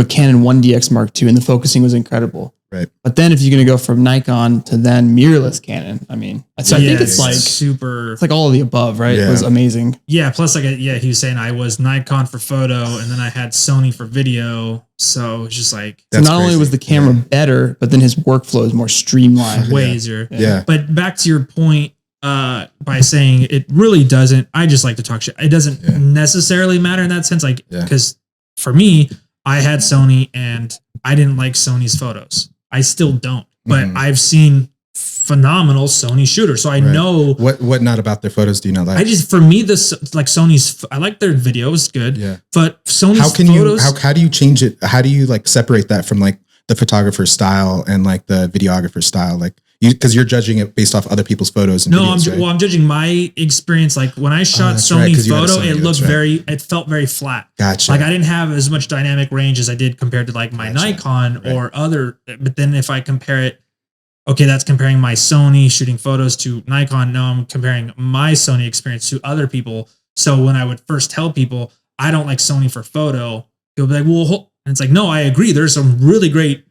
a Canon 1DX Mark II, and the focusing was incredible. Right. But then if you're going to go from Nikon to then mirrorless Canon, I mean, so I think it's like super. It's like all of the above, right? Yeah. It was amazing. Yeah. Plus, he was saying I was Nikon for photo, and then I had Sony for video. So it's just like So not only was the camera better, but then his workflow is more streamlined. way easier. Yeah. But back to your point, by saying it really doesn't. I just like to talk shit. It doesn't necessarily matter in that sense, like because for me, I had Sony and I didn't like Sony's photos. I still don't, but I've seen phenomenal Sony shooters. So I know what not about their photos do you not like? for me, this like Sony's, I like their videos good. Yeah. But Sony's photos. How do you change it? How do you like separate that from like the photographer's style and like the videographer's style? Like because you're judging it based off other people's photos. And videos, right? I'm judging my experience. Like when I shot Sony photo, it felt very flat. Gotcha. Like I didn't have as much dynamic range as I did compared to like my Nikon or other. But then if I compare it, okay, that's comparing my Sony shooting photos to Nikon. No, I'm comparing my Sony experience to other people. So when I would first tell people I don't like Sony for photo, they'll be like, well, and it's like, no, I agree. There's some really great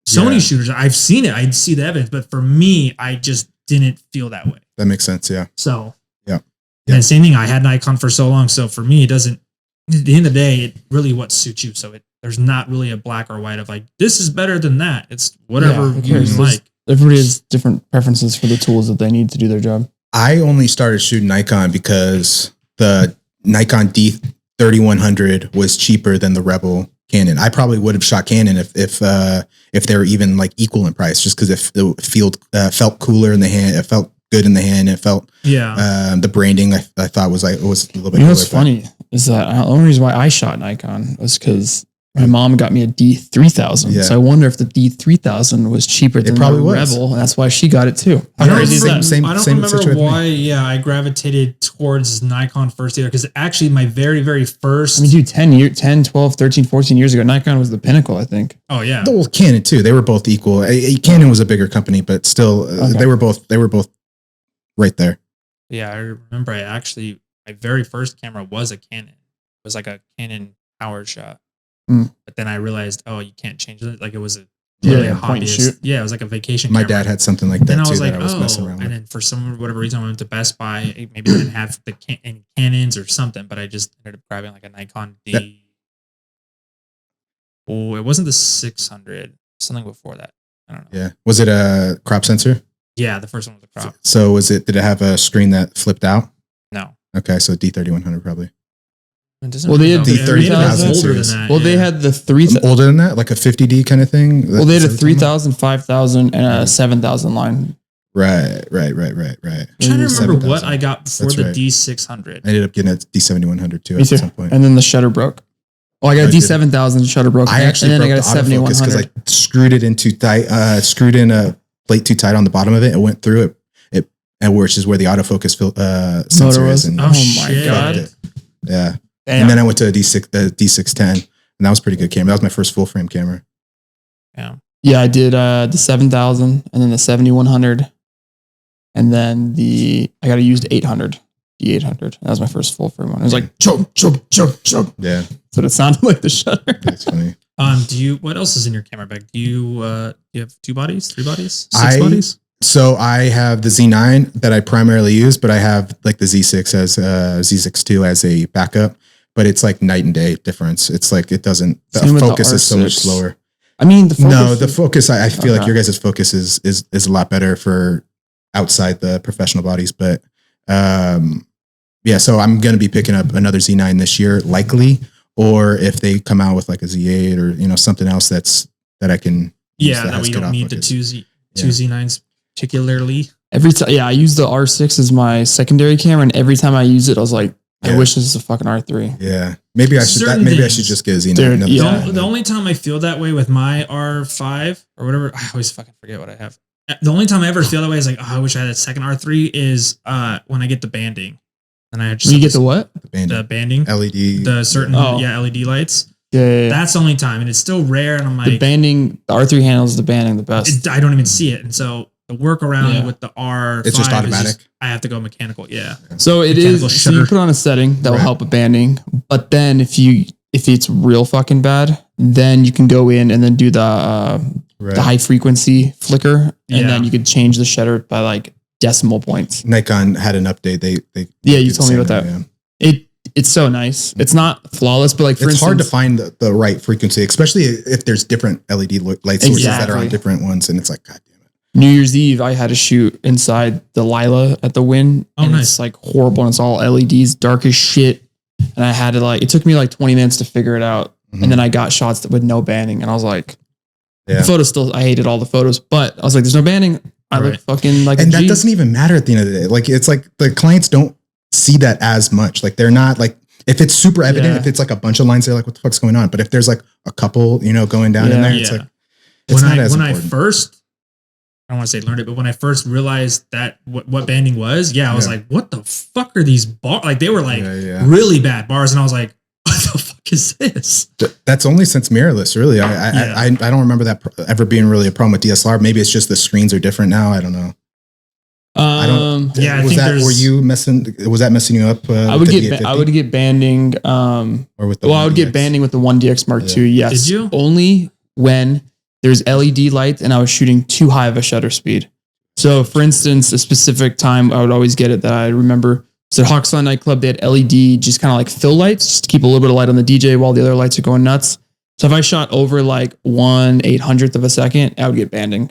Sony shooters. I've seen it. I see the evidence, but for me, I just didn't feel that way. That makes sense. Yeah. So yeah. And same thing. I had Nikon for so long. So for me, it doesn't, at the end of the day, it really what suits you. So there's not really a black or white of like, this is better than that. It's whatever you like. Everybody has different preferences for the tools that they need to do their job. I only started shooting Nikon because the Nikon D3100 was cheaper than the Rebel Canon. I probably would have shot Canon if they were even like equal in price, just because it felt cooler in the hand. It felt good in the hand. It felt the branding I thought was a little bit. You know what's funny? is that the only reason why I shot Nikon was because my mom got me a D3000. Yeah. So I wonder if the D3000 was cheaper than probably the was. Rebel, and that's why she got it too. I How don't crazy is remember, that? I don't same remember situation with why. me. Yeah, I gravitated towards Nikon first either because actually my very, very first. I mean, dude, 10, 12, 13, 14 years ago, Nikon was the pinnacle, I think. Oh yeah. Well, Canon too. They were both equal. Canon was a bigger company, but still, Okay. they were both right there. Yeah, I remember. My very first camera was a Canon. It was like a Canon power shot. Mm. But then I realized, oh, you can't change it. Like it was a Point and hobbyist. shoot. Yeah, it was like a vacation. My camera. dad had something like Then that I too was like, that I was messing oh, around and with. then for some whatever reason, I went to Best Buy. Maybe they didn't have any Canons or something, but I just ended up grabbing like a Nikon D. Oh, it wasn't the 600. Something before that. I don't know. Yeah. Was it a crop sensor? Yeah, the first one was a crop. So did it have a screen that flipped out? No. Okay, so D3100 probably. It doesn't Well, they ring had a the bell. Maybe it was 3000 older series. than that. Well, they yeah. had the 3000. Older than that, like a 50D kind of thing. Well, they had a Is that what you're talking 3000, 5000, and a 7000 line. about? Right. I'm trying to remember 7,000. what I got before That's the right. D600. I ended up getting a D7100 too Me at too. some point. And then the shutter broke. Oh, I got a I did. D7000 shutter broke. I actually and then broke I got a the autofocus because 7100. I screwed it in too tight. Screwed in a plate too tight on the bottom of it. It went through it. Which is where the autofocus sensor Motor is. was? And Oh my shit. God. it. Yeah. Damn. And then I went to a D610, and that was a pretty good camera. That was my first full frame camera. Yeah. Yeah, I did the 7000 and then the 7100. And then I got a used 800, D800. That was my first full frame one. It was like choke, choke, choke, choke. Yeah, That's what it sounded like, the shutter. that's funny. What else is in your camera bag? Do you have 2 bodies, 3 bodies, 6 I- bodies? So I have the Z9 that I primarily use, but I have like the Z6 as Z6 II as a backup. But it's like night and day difference. It's like it doesn't. The Same with the focus is so much R6. slower. I mean, the focus. No, the focus. I feel like Okay. your guys' focus is a lot better for outside the professional bodies. But yeah, so I'm gonna be picking up another Z9 this year, likely. Or if they come out with like a Z8 or something else that I can. use Yeah, that has we good don't need the autofocus. two Z9s particularly. Every time, yeah, I use the R6 as my secondary camera, and every time I use it, I was like, I Yeah. wish this is a fucking R3. Yeah, maybe I should. Certain Maybe I things. should just get a Z9. Dude, another yeah. Z9. The only time I feel that way with my R5 or whatever, I always fucking forget what I have. The only time I ever feel that way is like, oh, I wish I had a second R3 is when I get the banding. And I just When you get the what? the banding, LED. the certain Oh. LED lights. Yeah. That's the only time, and it's still rare. And I'm The like, banding, the R3 handles the banding the best. I don't even see it. And so the workaround Yeah. with the R5 It's just is automatic. I have to go mechanical. Yeah. So it Mechanical is. So you shutter. put on a setting that will Right. help with banding, but then if it's real fucking bad, then you can go in and then do the Right. high frequency flicker, Yeah. and then you could change the shutter by like decimal points. Nikon had an update. They Yeah, you did the told me same about thing, that. yeah. It's so nice. It's not flawless, but like for It's instance, hard to find the right frequency, especially if there's different LED light sources that are on Exactly. different ones, and it's like, God damn it. New Year's Eve, I had to shoot inside the Lila at the Wynn. Oh, and nice. It's like horrible, and it's all LEDs, dark as shit. And I had to it took me like 20 minutes to figure it out. Mhm. And then I got shots with no banding, and I was like, Yeah. the photos still, I hated all the photos, but I was like, there's no banding. I look Right. fucking like And a that G. doesn't even matter at the end of the day. Like, it's like the clients don't see that as much. Like, they're not like, if it's super evident, Yeah. if it's like a bunch of lines, they're like, what the fuck's going on? But if there's like a couple, going down in Yeah. there, it's Yeah. like, it's not as when I important. first, I don't want to say learned it, but when I first realized that what banding was, I was Yeah. like, what the fuck are these bars? Like they were like Yeah. really bad bars. And I was like, what the fuck is this? That's only since mirrorless, really. Yeah. I don't remember that ever being really a problem with DSLR. Maybe it's just the screens are different now. I don't know. I don't. Yeah, I was think that? there's- Were you messing? Was that messing you up? I with would the get D850? I would get banding. or with the Well, I would get 1DX? banding with the 1DX Mark II. Yes. Did you? Only when there's LED lights and I was shooting too high of a shutter speed. So, for instance, a specific time I would always get it that I remember. So, at Hawksland nightclub, they had LED, just kind of like fill lights, just to keep a little bit of light on the DJ while the other lights are going nuts. So, if I shot over like 1/800th of a second, I would get banding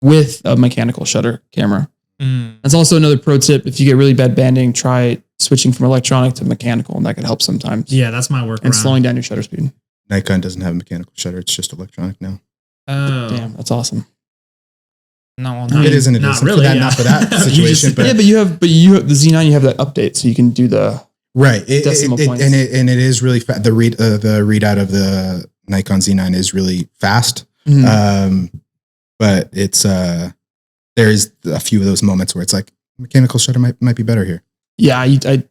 with a mechanical shutter camera. That's also another pro tip. If you get really bad banding, try switching from electronic to mechanical, and that could help sometimes. Yeah, that's my workaround. And slowing down your shutter speed. Nikon doesn't have a mechanical shutter. It's just electronic now. Oh, Damn, that's awesome. no, It isn't. It not isn't. really. Not for that You situation. just- but Yeah, but you have the Z9. You have that update, so you can do the Right. decimal points. And it is really fast. The readout of the Nikon Z9 is really fast. But it's there's a few of those moments where it's like mechanical shutter might be better here. Yeah, I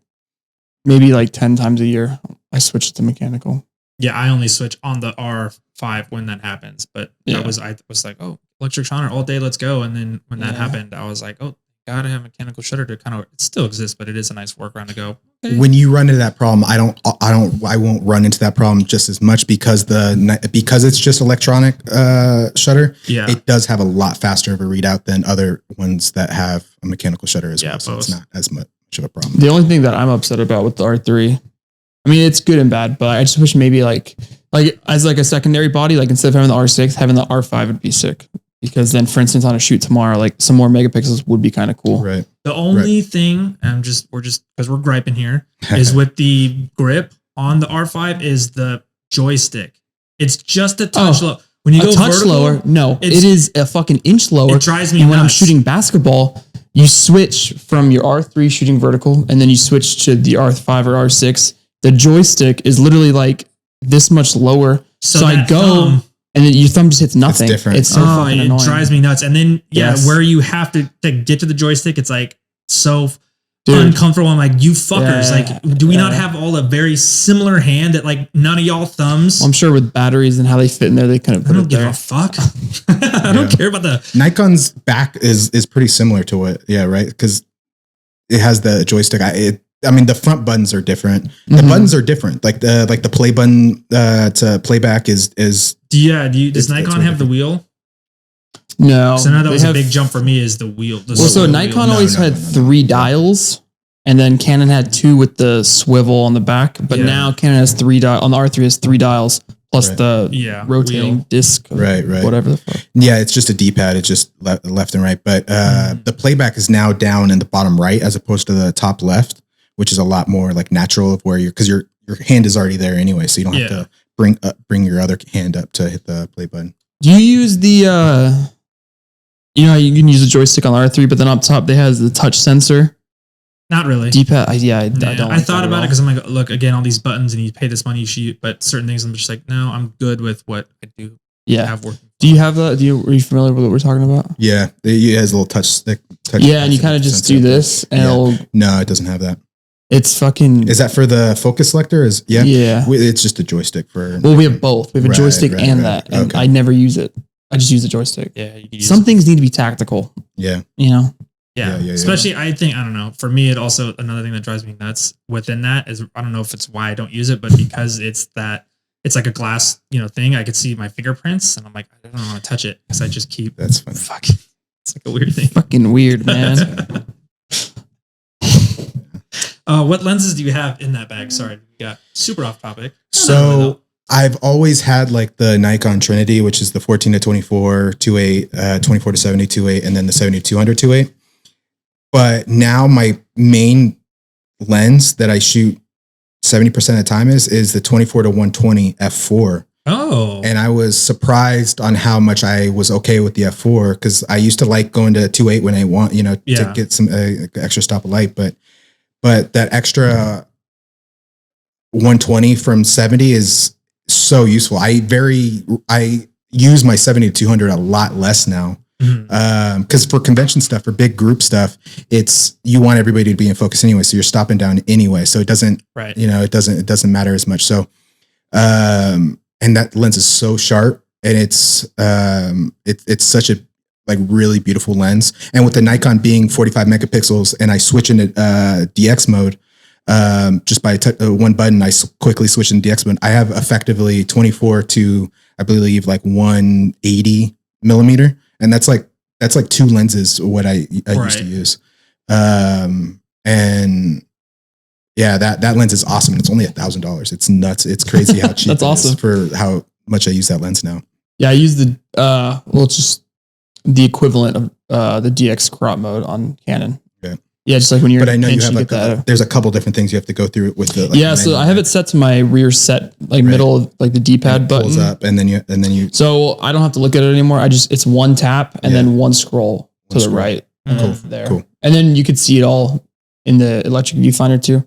maybe like 10 times a year I switch to mechanical. Yeah, I only switch on the R5 when that happens. But I was like, oh, electric shutter all day, let's go. And then when that happened, I was like, oh, gotta have mechanical shutter to kind of. It still exists, but it is a nice workaround to go. Okay. When you run into that problem, I won't run into that problem just as much because it's just electronic shutter. Yeah, it does have a lot faster of a readout than other ones that have a mechanical shutter as well. So it's not as much of a problem. The only thing that I'm upset about with the R3, I mean, it's good and bad, but I just wish maybe like as like a secondary body, like instead of having the R6, having the R5 would be sick. Because then, for instance, on a shoot tomorrow, like some more megapixels would be kind of cool. Right. The only thing, we're just because we're griping here, is with the grip on the R5 is the joystick. It's just a touch low. When you go touch vertical, lower, no, it is a fucking inch lower. It drives me and when nuts. I'm shooting basketball, you switch from your R3 shooting vertical, and then you switch to the R5 or R6. The joystick is literally like this much lower. So I go. And then your thumb just hits nothing. It's different. It's so fucking annoying. It drives me nuts. And then, where you have to get to the joystick, it's like so uncomfortable. I'm like, you fuckers. Do we not have all a very similar hand that like none of y'all thumbs? Well, I'm sure with batteries and how they fit in there, they couldn't put it there. I don't give a fuck. I don't care about the... Nikon's back is pretty similar to it. Yeah, right? Because it has the joystick. I mean, the front buttons are different. The buttons are different. Like the play button to playback is. Does Nikon have the wheel? No. So now that was a big jump for me. Is the wheel? So Nikon always had 3 dials, and then Canon had 2 with the swivel on the back. But now Canon has 3 dials. On the R3 has 3 dials plus the rotating disc. Right. Whatever the fuck. Yeah, it's just a D-pad. It's just left and right. But the playback is now down in the bottom right as opposed to the top left, which is a lot more like natural of where because your hand is already there anyway, so you don't have to bring your other hand up to hit the play button. Do you use the you can use the joystick on the R3, but then up top they has the touch sensor? Not really. D-pad. I don't. I thought about it because I'm like, look, again, all these buttons, and you pay this money, you shoot, but certain things I'm just like, no, I'm good with what I do. Yeah. Have working. Do you have that? Are you familiar with what we're talking about? Yeah, it has a little touch stick. And you kind of just do this, and no, it doesn't have that. It's fucking. Is that for the focus selector? Yeah. It's just a joystick for. Well, we have both. We have a joystick and that, and I never use it. I just use the joystick. Yeah. Some things need to be tactical. Yeah. Yeah. Especially, I think, I don't know. For me, it also, another thing that drives me nuts within that is, I don't know if it's why I don't use it, but because it's like a glass, thing. I could see my fingerprints, and I'm like, I don't want to touch it because I just keep. That's funny. Fuck. It's like a weird thing. Fucking weird, man. What lenses do you have in that bag? Sorry, we got super off topic. So I've always had like the Nikon Trinity, which is the 14 to 24 2.8, 24 to 70 2.8, and then the 70 to 200 2.8. But now my main lens that I shoot 70% of the time is the 24 to 120 f4. Oh. And I was surprised on how much I was okay with the f4 because I used to like going to 2.8 when I want, to get some extra stop of light, but that extra 120 from 70 is so useful. I use my 70 to 200 a lot less now. Because for convention stuff, for big group stuff, you want everybody to be in focus anyway. So you're stopping down anyway. So it doesn't, it doesn't matter as much. So, and that lens is so sharp and it's such a like really beautiful lens. And with the Nikon being 45 megapixels and I switch into DX mode, just by one button, I quickly switch into DX mode. I have effectively 24 to, I believe, like 180 millimeter. And that's like 2 lenses what I used to use. And yeah, that lens is awesome. It's only $1,000. It's nuts. It's crazy how cheap that's awesome for how much I use that lens now. Yeah, I use it's just the equivalent of the DX crop mode on Canon. Yeah, just like when you're. But I know you have there's a couple different things you have to go through with the. So I have it set to my rear set, middle of like the D-pad button. Pulls up and then you. So I don't have to look at it anymore. It's one tap and then one scroll to the right. Cool. There. Cool. And then you could see it all in the electric viewfinder too.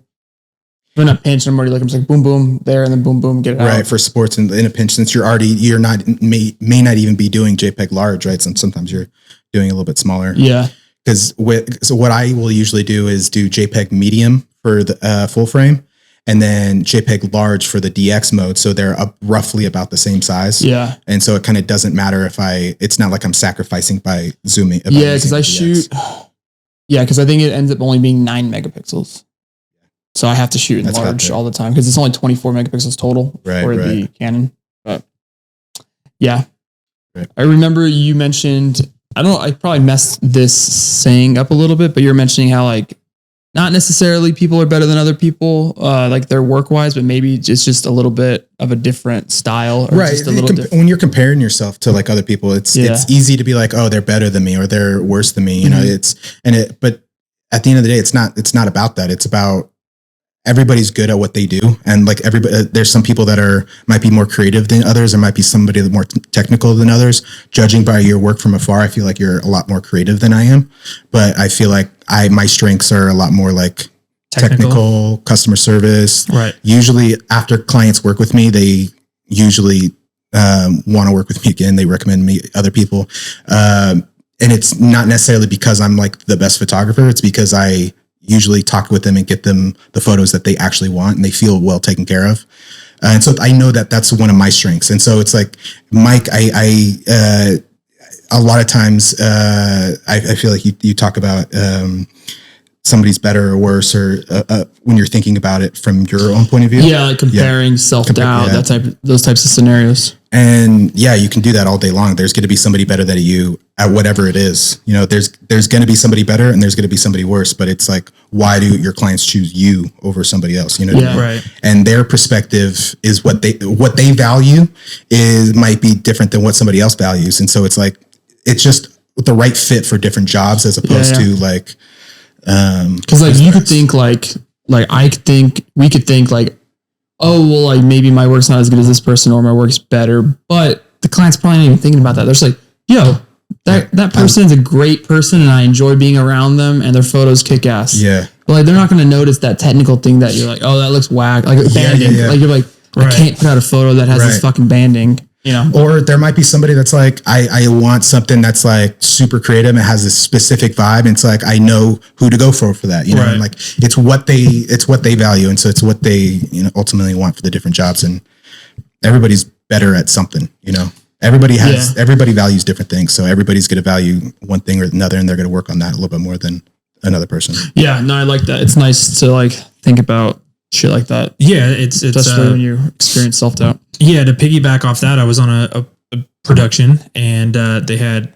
When a pinch, I'm already looking, it's like boom, boom there, and then boom, boom, get it out. Right, for sports and in a pinch, since you're not may not even be doing JPEG large, right? Sometimes you're doing a little bit smaller. Yeah. So what I will usually do is do JPEG medium for the full frame, and then JPEG large for the DX mode. So they're roughly about the same size. Yeah. And so it kind of doesn't matter it's not like I'm sacrificing by zooming. Yeah, because I shoot. Yeah, because I think it ends up only being 9 megapixels. So I have to shoot in large all the time because it's only 24 megapixels total for the Canon. But yeah, I remember you mentioned, I probably messed this saying up a little bit, but you're mentioning how like not necessarily people are better than other people, like their work wise, but maybe it's just a little bit of a different style. Or just a little when you're comparing yourself to like other people, it's easy to be like, oh, they're better than me or they're worse than me. You know, but at the end of the day, it's not about that. It's about everybody's good at what they do. And like everybody, there's some people that might be more creative than others. There might be somebody more technical than others. Judging by your work from afar, I feel like you're a lot more creative than I am, but I feel like my strengths are a lot more like technical customer service. Right. Usually after clients work with me, they usually want to work with me again. They recommend me other people. And it's not necessarily because I'm like the best photographer. It's because I usually talk with them and get them the photos that they actually want and they feel well taken care of. And so I know that that's one of my strengths. And so it's like, Mike, a lot of times, I feel like you talk about, somebody's better or worse, or when you're thinking about it from your own point of view. Yeah, like comparing self-doubt, those types of scenarios. And yeah, you can do that all day long. There's going to be somebody better than you at whatever it is. You know, there's going to be somebody better and there's going to be somebody worse, but it's like, why do your clients choose you over somebody else? You know what I mean? Right. And their perspective is what they value might be different than what somebody else values. And so it's like, it's just the right fit for different jobs as opposed to like, cause like you could think like we could think like, oh, well, like maybe my work's not as good as this person or my work's better, but the client's probably not even thinking about that. They're just like, yo, that person is a great person and I enjoy being around them and their photos kick ass. Yeah. But like, they're not going to notice that technical thing that you're like, oh, that looks whack. Like banding. Yeah. Like you're like, I can't put out a photo that has this fucking banding. You know, or there might be somebody that's like, I want something that's like super creative and has a specific vibe. And it's like, I know who to go for that, you know, and like it's what they value. And so it's what they, you know, ultimately want for the different jobs. And everybody's better at something, you know, everybody values different things. So everybody's going to value one thing or another, and they're going to work on that a little bit more than another person. Yeah, no, I like that. It's nice to like think about shit like that. Yeah. It's especially when you experience self-doubt. Yeah, to piggyback off that, I was on a production and they had,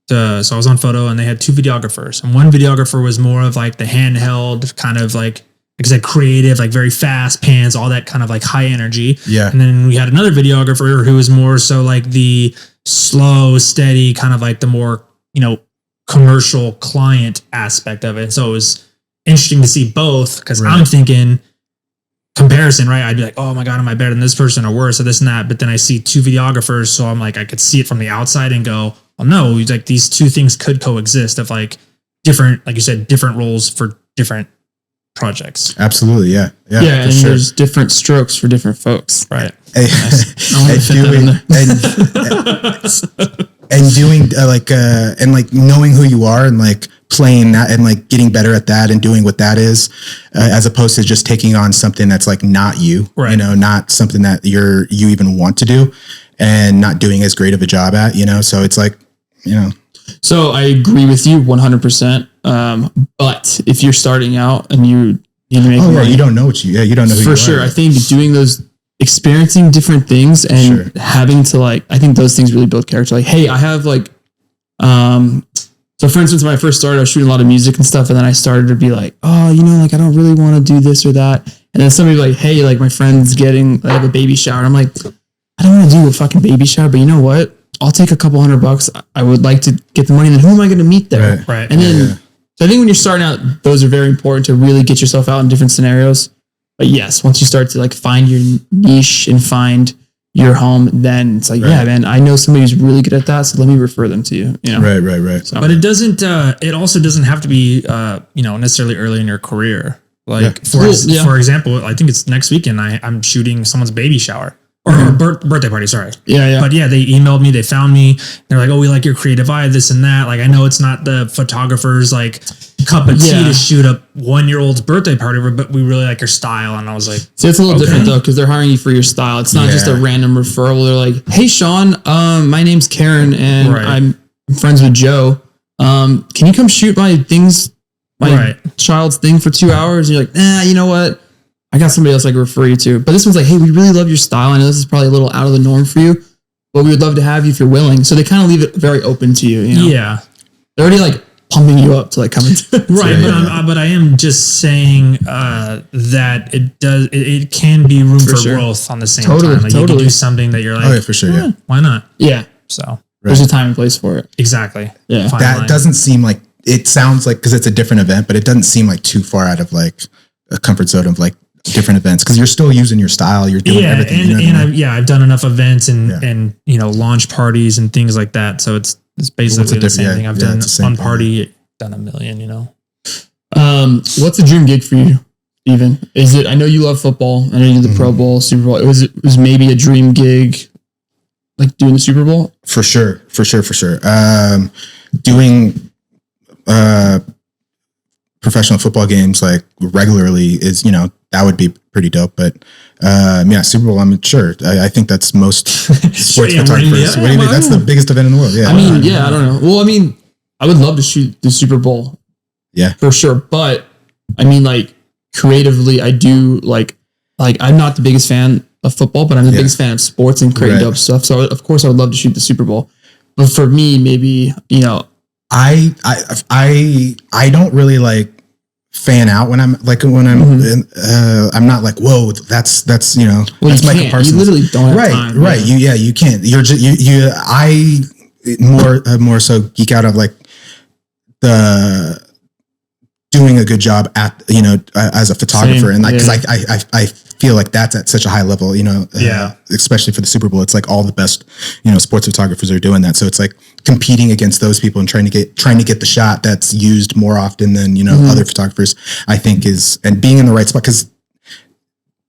so I was on photo and they had 2 videographers. And one videographer was more of like the handheld kind of like I said, creative, like very fast pans, all that kind of like high energy. Yeah. And then we had another videographer who was more so like the slow, steady, kind of like the more, you know, commercial client aspect of it. So it was interesting to see both because I'm thinking, comparison, right? I'd be like, oh my God, am I better than this person or worse or this and that? But then I see 2 videographers. So I'm like, I could see it from the outside and go, well, no, like these 2 things could coexist of like different, like you said, different roles for different projects. Absolutely. Yeah. Yeah. And there's different strokes for different folks. Right. And doing and like knowing who you are and like playing that and like getting better at that and doing what that is, as opposed to just taking on something that's like not you, you know, not something that you even want to do and not doing as great of a job at, you know? So it's like, you know. So I agree with you 100%. But if you're starting out and you need to make money, you don't know you don't know who you are. For sure. I think experiencing different things and having to like, I think those things really build character. Like, hey, I have like, so for instance, when I first started, I was shooting a lot of music and stuff. And then I started to be like, oh, you know, like, I don't really want to do this or that. And then somebody like, hey, like my friend's I have a baby shower. I'm like, I don't want to do a fucking baby shower, but you know what? I'll take a couple $100. I would like to get the money. Then who am I going to meet there? Right. And then, so I think when you're starting out, those are very important to really get yourself out in different scenarios. But yes, once you start to like find your niche and find your home, then it's like, yeah, man, I know somebody who's really good at that. So let me refer them to you. You know? Right. So, but it doesn't, it also doesn't have to be, you know, necessarily early in your career. Like for example, I think it's next weekend. I'm shooting someone's baby shower or birthday party. Sorry. Yeah. But yeah, they emailed me. They found me. They're like, "Oh, we like your creative eye, this and that." Like, I know it's not the photographer's like cup of tea to shoot a 1-year-old's birthday party, but we really like your style. And I was like, so it's a little different though, because they're hiring you for your style. It's not just a random referral. They're like, "Hey, Sean, my name's Karen, and I'm friends with Joe. Can you come shoot my things?" My child's thing for 2 hours. And you're like, nah, you know what? I got somebody else I can refer you to. But this one's like, hey, we really love your style. I know this is probably a little out of the norm for you, but we would love to have you if you're willing. So they kind of leave it very open to you. You know? Yeah. They're already like pumping you up to like come into but I am just saying that it can be room for growth on the same time. Like you can do something that you're like, oh yeah, for sure. Yeah. Why not? Yeah. So there's a time and place for it. Exactly. Yeah. That doesn't seem like, it sounds like, because it's a different event, but it doesn't seem like too far out of like a comfort zone of like different events, because you're still using your style. You're doing everything. I've done enough events and launch parties and things like that. So it's basically the same thing. I've done on party, done a million. What's a dream gig for you, Stephen? Is it? I know you love football. I know you did the Pro Bowl, Super Bowl. It was maybe a dream gig, like doing the Super Bowl. For sure. Doing professional football games like regularly is, that would be pretty dope. But Super Bowl, I'm sure. I think that's most sports photographers. That's the biggest event in the world. Yeah. I don't know. Well, I would love to shoot the Super Bowl. Yeah, for sure. But like creatively, I do like I'm not the biggest fan of football, but I'm the biggest fan of sports and creating dope stuff. So of course I would love to shoot the Super Bowl. But for me, maybe, I don't really like fan out when I'm I'm not like, whoa, that's that's Michael Parsons. You literally don't have time. Right. You can't. You're just I more so geek out of like the doing a good job at as a photographer. And like, because I feel like that's at such a high level, especially for the Super Bowl. It's like all the best, sports photographers are doing that. So it's like competing against those people and trying to get the shot that's used more often than, other photographers, I think and being in the right spot, because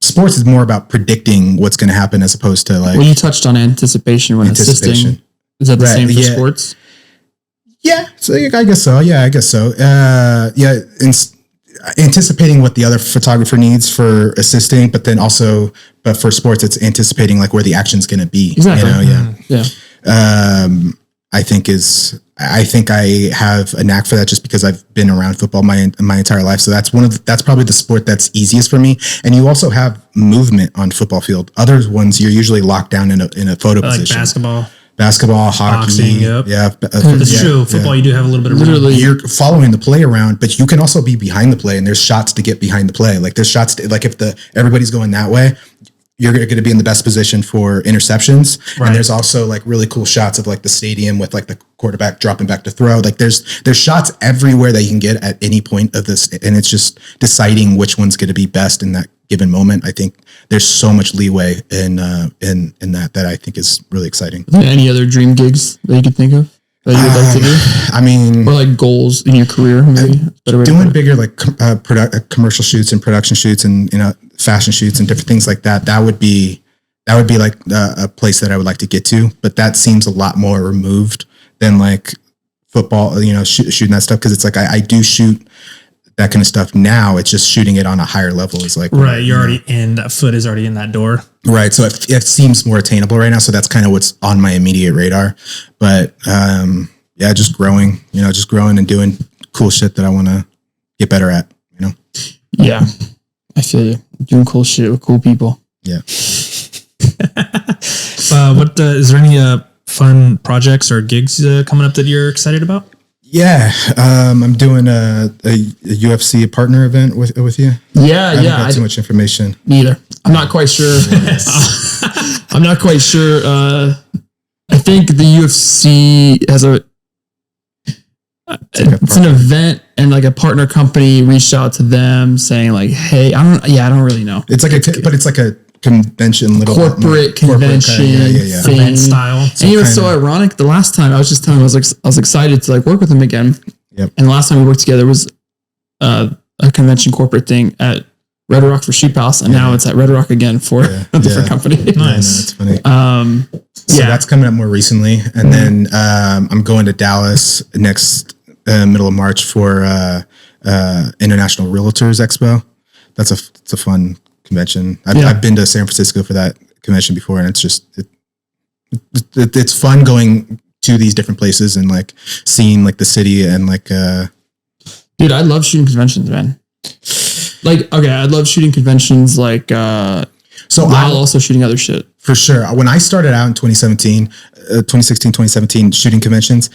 sports is more about predicting what's going to happen as opposed to like. Well, you touched on anticipation when assisting. Is that the same for sports? Yeah. So I guess so. Yeah, I guess so. Anticipating what the other photographer needs for assisting, but for sports, it's anticipating like where the action's going to be. Exactly. I think I have a knack for that just because I've been around football my entire life. So that's that's probably the sport that's easiest for me. And you also have movement on football field. Other ones, you're usually locked down in a photo position. Basketball, hockey. Boxing, yep. Yeah. That's true. Football, you do have a little bit of literally. You're following the play around, but you can also be behind the play, and there's shots to get behind the play. Like there's shots like if everybody's going that way, you're going to be in the best position for interceptions. Right. And there's also like really cool shots of like the stadium with like the quarterback dropping back to throw. Like there's shots everywhere that you can get at any point of this. And it's just deciding which one's going to be best in that given moment. I think there's so much leeway in that I think is really exciting. Any other dream gigs that you could think of that you would like to do? Or like goals in your career, maybe? Doing bigger like commercial shoots and production shoots and fashion shoots and different things like that. That would be like a place that I would like to get to, but that seems a lot more removed than like football, shooting that stuff. Because it's like I do shoot that kind of stuff now. It's just shooting it on a higher level is like you're already in, that foot is already in that door, right? So it seems more attainable right now. So that's kind of what's on my immediate radar. But just growing and doing cool shit that I want to get better at. Yeah, I feel you. Doing cool shit with cool people. Yeah. Is there any fun projects or gigs coming up that you're excited about? Yeah, I'm doing a UFC partner event with you. Yeah, I haven't got too much information. Neither. I'm not quite sure. I'm not quite sure. I think the UFC has it's an event, and like a partner company reached out to them saying like, "Hey, I don't really know." It's like but it's like a convention, corporate convention thing. Event style. And it was so ironic. The last time I was just telling him I was excited to like work with him again. Yep. And the last time we worked together was a convention corporate thing at Red Rock for Sheep House, and now it's at Red Rock again for a different company. Nice. That's funny. So that's coming up more recently, and then I'm going to Dallas next middle of March for International Realtors Expo. It's a fun convention. I've been to San Francisco for that convention before, and it's just it's fun going to these different places and like seeing like the city and like. Dude, I love shooting conventions, man. Like, okay, I love shooting conventions, like, while also shooting other shit. For sure. When I started out in 2016, 2017, shooting conventions,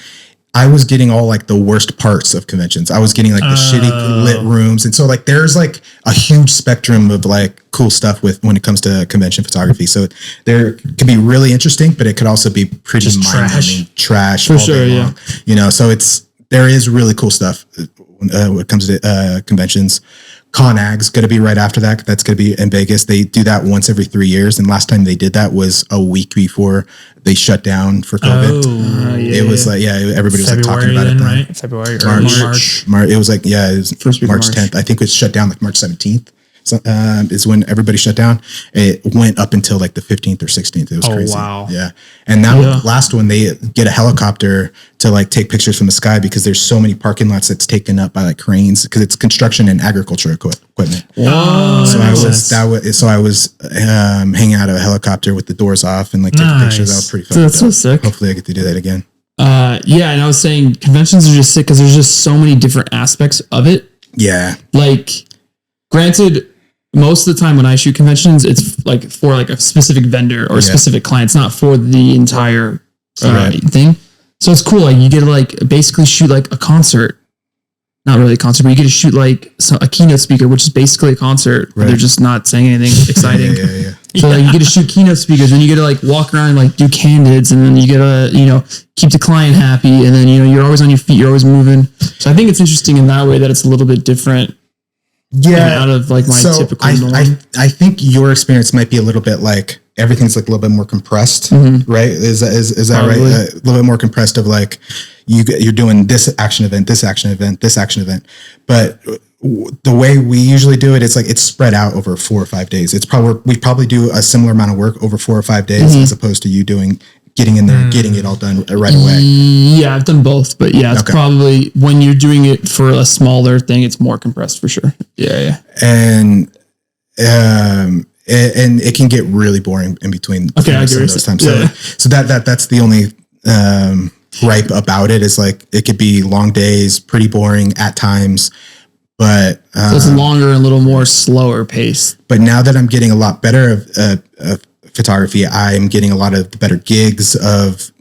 I was getting all like the worst parts of conventions. I was getting like the shitty lit rooms. And so like, there's like a huge spectrum of like cool stuff when it comes to convention photography. So there could be really interesting, but it could also be pretty mind-numbing trash. For sure, yeah. You know, so there is really cool stuff when it comes to conventions. ConAg's going to be right after that. That's going to be in Vegas. They do that once every 3 years. And last time they did that was a week before they shut down for COVID. It was like, everybody was like talking about it. Right? February or March. It was like, it was first week March 10th. I think it was shut down like March 17th. So, is when everybody shut down. It went up until like the 15th or 16th. It was crazy. Wow. Yeah. And that last one, they get a helicopter to like take pictures from the sky because there's so many parking lots that's taken up by like cranes because it's construction and agriculture equipment. Oh, so I was hanging out of a helicopter with the doors off and like taking pictures. That was pretty fun. That's so sick. Hopefully I get to do that again. And I was saying conventions are just sick because there's just so many different aspects of it. Yeah. Like, granted, most of the time when I shoot conventions, it's like for like a specific vendor or a specific client. It's not for the entire thing. So it's cool. Like you get to like basically shoot like a concert. Not really a concert, but you get to shoot like a keynote speaker, which is basically a concert. Right. They're just not saying anything exciting. So like you get to shoot keynote speakers, and you get to like walk around and like do candids, and then you get to keep the client happy, and then you're always on your feet, you're always moving. So I think it's interesting in that way that it's a little bit different. Yeah, out of like my typical norm. I think your experience might be a little bit like everything's like a little bit more compressed, right? Is that right? A little bit more compressed of like you're doing this action event, this action event, this action event. But the way we usually do it, it's like it's spread out over 4 or 5 days. We probably do a similar amount of work over 4 or 5 days as opposed to you getting in there and getting it all done right away. Yeah, I've done both, but it's probably when you're doing it for a smaller thing, it's more compressed for sure. Yeah. And it can get really boring in between some of those times. Yeah. So that's the only gripe about it is like it could be long days, pretty boring at times, but so it's longer and a little more slower pace. But now that I'm getting a lot better of photography, I'm getting a lot of the better gigs of,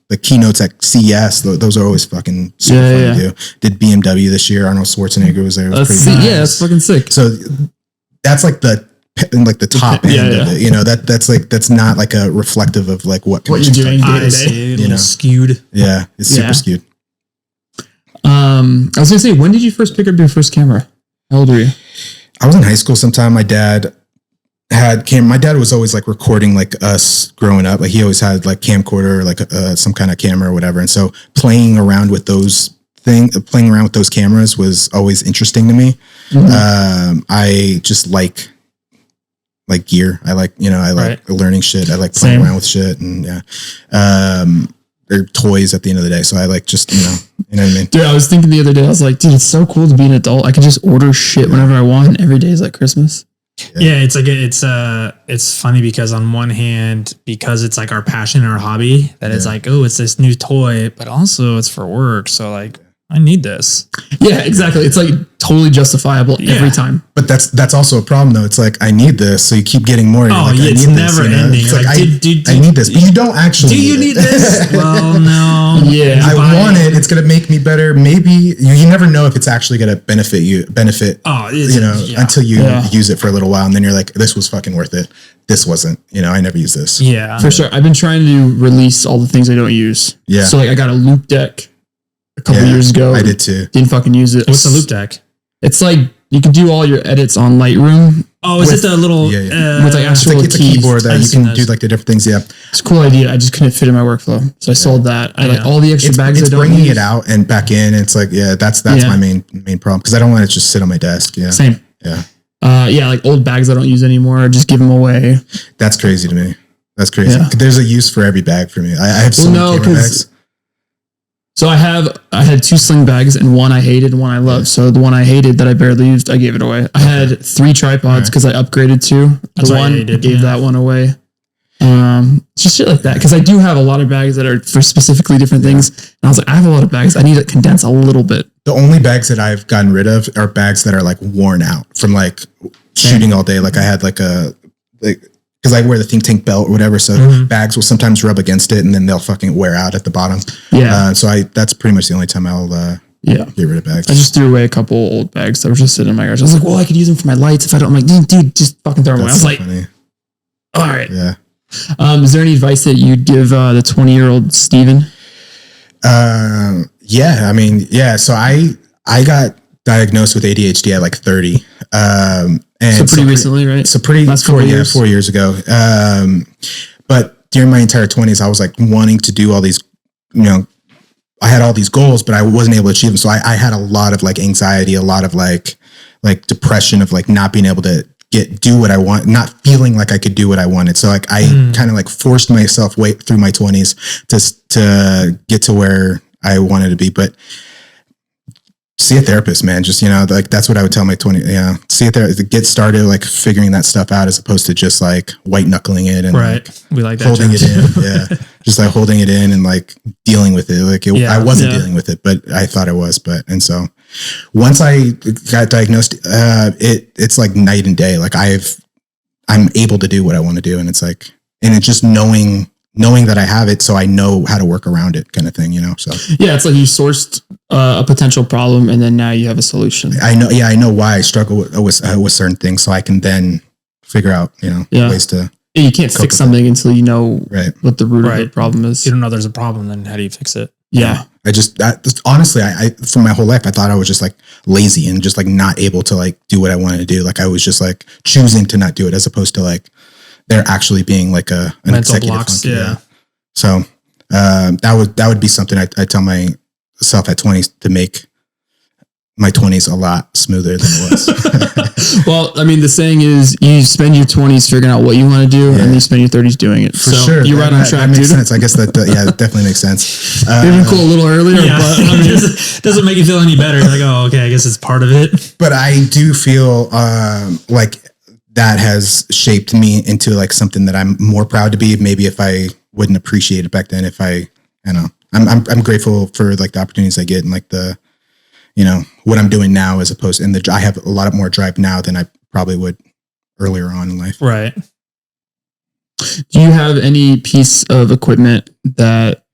the keynotes at CES. Those are always fucking super fun to do. Did BMW this year. Arnold Schwarzenegger was there. It was pretty nice. Yeah, that's fucking sick. So that's like the top end of it. That's not like a reflective of like what you're doing day to day. Skewed. Yeah, it's super skewed. I was gonna say, when did you first pick up your first camera? How old were you? I was in high school sometime. My dad had my dad was always like recording like us growing up. Like he always had like camcorder or like some kind of camera or whatever. And so playing around with those cameras was always interesting to me. I just like gear. I like learning shit. I like playing around with shit and they're toys at the end of the day. So I like just, you know what I mean? Dude, I was thinking the other day, I was like, dude, it's so cool to be an adult. I can just order shit whenever I want. And every day is like Christmas. Yeah, it's funny because on one hand, because it's like our passion and our hobby, that it's like, oh, it's this new toy, but also it's for work. So like, I need this. Yeah, exactly. It's like totally justifiable every time. But that's also a problem though. It's like, I need this. So you keep getting more. Oh, like, it's never ending. It's like, I need this, but you don't actually. Do you need this? Well, no. Yeah. I want it. It's going to make me better. Maybe you never know if it's actually going to benefit. Until you use it for a little while. And then you're like, this was fucking worth it. This wasn't, I never use this. Yeah. For sure. I've been trying to release all the things I don't use. Yeah. So like I got a loop deck a couple years ago. I did too. Didn't fucking use it. What's a loop deck? It's like you can do all your edits on Lightroom Oh, is it the little with like It's actual a keys? keyboard that I've you seen can do those. like the different things. Yeah, It's a cool idea. I just couldn't fit in my workflow, so I sold that. I like all the extra bags. It's I don't bringing use. it out and back in. It's like that's my main problem because I don't want it to just sit on my desk. Yeah, Same. Yeah. Like old bags I don't use anymore. Just give them away. That's crazy to me. That's crazy. Yeah. There's a use for every bag for me. I have so many camera bags. So I had 2 sling bags and one I hated and one I loved. So the one I hated that I barely used, I gave it away. I had 3 tripods because I upgraded 2. That's The what I one hated, gave that one away. Just shit like that. Because I do have a lot of bags that are for specifically different things. And I was like, I have a lot of bags. I need to condense a little bit. The only bags that I've gotten rid of are bags that are like worn out from like shooting all day. Like I had because I wear the think tank belt or whatever. So bags will sometimes rub against it and then they'll fucking wear out at the bottom. Yeah. So that's pretty much the only time I'll get rid of bags. I just threw away a couple old bags that were just sitting in my garage. I was like, well, I could use them for my lights if I don't. I'm like, dude, just fucking throw them away. I was like, funny. all right. Yeah. Is there any advice that you'd give the 20-year-old Stephen? Yeah. I mean, yeah. So I got diagnosed with ADHD at like 30. And So pretty recently, right? So pretty Last couple years. 4 years ago. But during my entire 20s, I was like wanting to do all these, I had all these goals, but I wasn't able to achieve them. So I had a lot of like anxiety, a lot of like depression of like not being able to do what I want, not feeling like I could do what I wanted. So like I kind of like forced myself through my 20s to get to where I wanted to be. But see a therapist, man. Just, like that's what I would tell my 20. Yeah. See a therapist, get started, like figuring that stuff out as opposed to just like white knuckling it and right. We like that. Holding it in. Yeah. Just like holding it in and like dealing with it. Like I wasn't dealing with it, but I thought I was. And so once I got diagnosed, it's like night and day. Like I'm able to do what I want to do. And it's like, and it's just knowing that I have it, so I know how to work around it, kind of thing, So yeah, it's like you sourced a potential problem, and then now you have a solution. I know. Yeah, I know why I struggle with certain things, so I can then figure out, ways to. You can't fix something until you know what the root of the problem is. If you don't know there's a problem, then how do you fix it? Yeah. Honestly, I for my whole life, I thought I was just like lazy and just like not able to like do what I wanted to do. Like I was just like choosing to not do it as opposed to like there actually being like an mental blocks. Yeah. So that would be something I tell myself at 20 to make my 20s a lot smoother than it was. Well, I mean, the saying is you spend your 20s figuring out what you want to do and you spend your 30s doing it. For sure. You're right on track, that makes dude. sense. I guess that it definitely makes sense. Maybe cool a little earlier, but I mean, it doesn't make you feel any better. You're like, oh, okay, I guess it's part of it. But I do feel like that has shaped me into like something that I'm more proud to be. Maybe if I wouldn't appreciate it back then, I'm grateful for like the opportunities I get and like the, what I'm doing now as opposed I have a lot more drive now than I probably would earlier on in life. Right. Do you have any piece of equipment that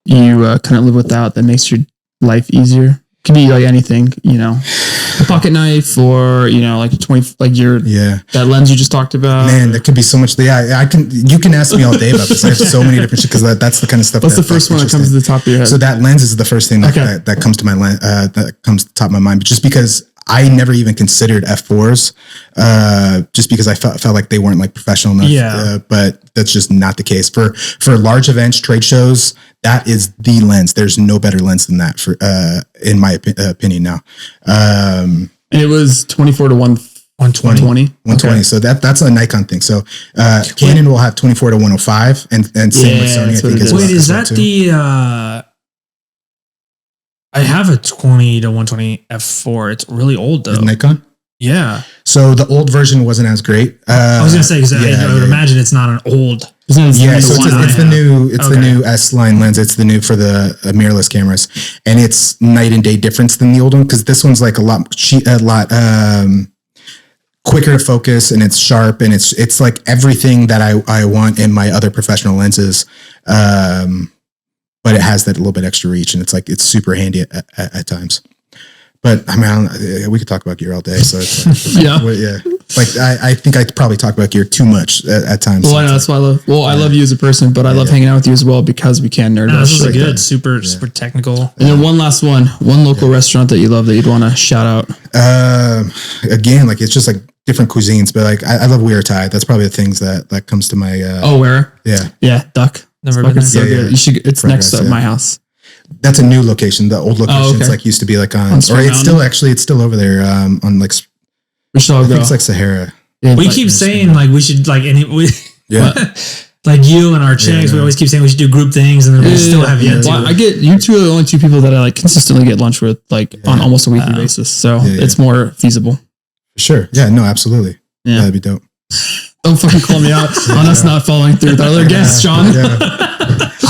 you couldn't live without that makes your life easier? Could be like anything, a pocket knife or, like that lens you just talked about. Man, there could be so much. Yeah, you can ask me all day about this. I have so many different shit because that's the kind of stuff. What's the first one that comes to the top of your head? So that lens is the first thing that comes to that comes to the top of my mind. But just because I never even considered f4s, just because I felt like they weren't like professional enough. Yeah. But that's just not the case for large events, trade shows. That is the lens. There's no better lens than that for, in my opinion now. And it was 24 to 120. 120. Okay. So that's a Nikon thing. So Canon will have 24 to 105 and same with Sony, I think as well. Wait, is that the I have a 20 to 120 f4. It's really old though. Is Nikon? Yeah. So the old version wasn't as great. I was gonna say because I would imagine it's not an old. So it's the new S line lens. It's the new for the mirrorless cameras, and it's night and day difference than the old one because this one's like a lot quicker to focus and it's sharp and it's like everything that I want in my other professional lenses. But it has that little bit extra reach and it's super handy at times. But I mean, we could talk about gear all day. So it's like, yeah. Like I think I probably talk about gear too much at times. Well, I know, that's why I love. Well, I love you as a person, but I love hanging out with you as well because we can nerd. This is good, super technical. And then one last one local restaurant that you love that you'd want to shout out. Again, like it's just like different cuisines, but like I love Weir Thai. That's probably the things that comes to my. Where? Yeah, duck. Never been there. So good. You should. It's Fried next rice, to my house. That's a new location. The old location okay. like used to be like on Stone or it's Mountain? still over there on like We should all I go. think it's like Sahara. Yeah, We like- keep saying like we should like Yeah. like you and our chicks. We always keep saying we should do group things, and then we still have yet to. Well, I get you two are the only two people that I like consistently get lunch with, like on almost a weekly basis. So it's more feasible. Sure. Yeah. No. Absolutely. Yeah. That'd be dope. Don't fucking call me out on us not following through with our other guests, John. Yeah.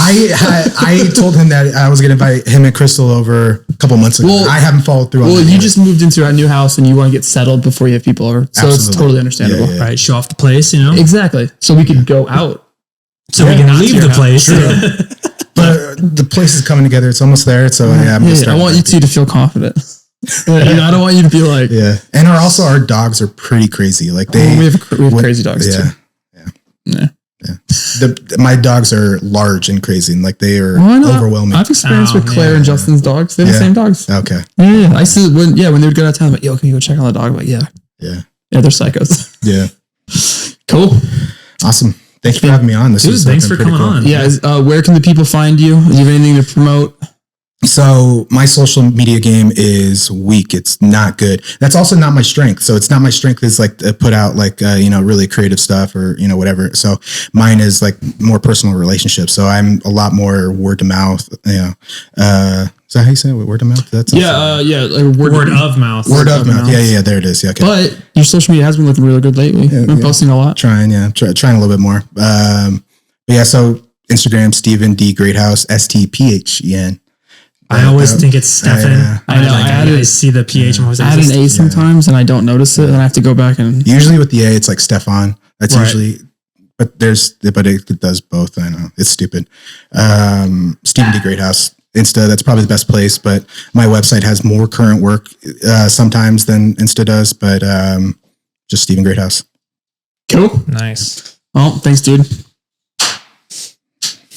I told him that I was going to invite him and Crystal over a couple months ago. Well, I haven't followed through on that you yet. just moved into a new house and you want to get settled before you have people over. So it's Absolutely. totally understandable. Yeah, yeah. Right, show off the place, you know, Exactly. So we could go out. so we can not leave to the your place. But the place is coming together. It's almost there. So yeah, I'm Yeah, gonna I start want you two to feel confident. I don't want you to be like, Yeah. And our dogs are pretty crazy. Like we have crazy dogs yeah. too. Yeah. My dogs are large and crazy, and like they are Why not? overwhelming. I've experienced with Claire yeah. and Justin's dogs. They're the Yeah. same dogs. Okay. Yeah. I used to, when they would go out of town, I'm like, yo, can you go check on the dog? I'm like, yeah. Yeah. Yeah, they're psychos. Yeah. Cool. Awesome. Thanks for having me on. This Dude, is thanks for coming on. Yeah. Where can the people find you? Do you have anything to promote? So my social media game is weak. It's not good. That's also not my strength. So it's not my strength is like to put out like, really creative stuff or, whatever. So mine is like more personal relationships. So I'm a lot more word to mouth, is that how you say it? Word to mouth? That's Like Word of mouth. word of mouth. Yeah. There it is. Yeah. Okay. But your social media has been looking really good lately. You've been posting a lot. Trying a little bit more. But yeah, so Instagram, Stephen D Greathouse, STPHEN. I always think it's Stefan. Yeah. I know. I see the PH. I'm always I like, add is an this- A sometimes and I don't notice it. And I have to go back and Usually with the A, it's like Stefan. That's Right. usually, but it does both. I know it's stupid. Stephen D Greathouse Insta. That's probably the best place. But my website has more current work sometimes than Insta does. But just Stephen Greathouse. cool. Nice. Well, thanks, dude.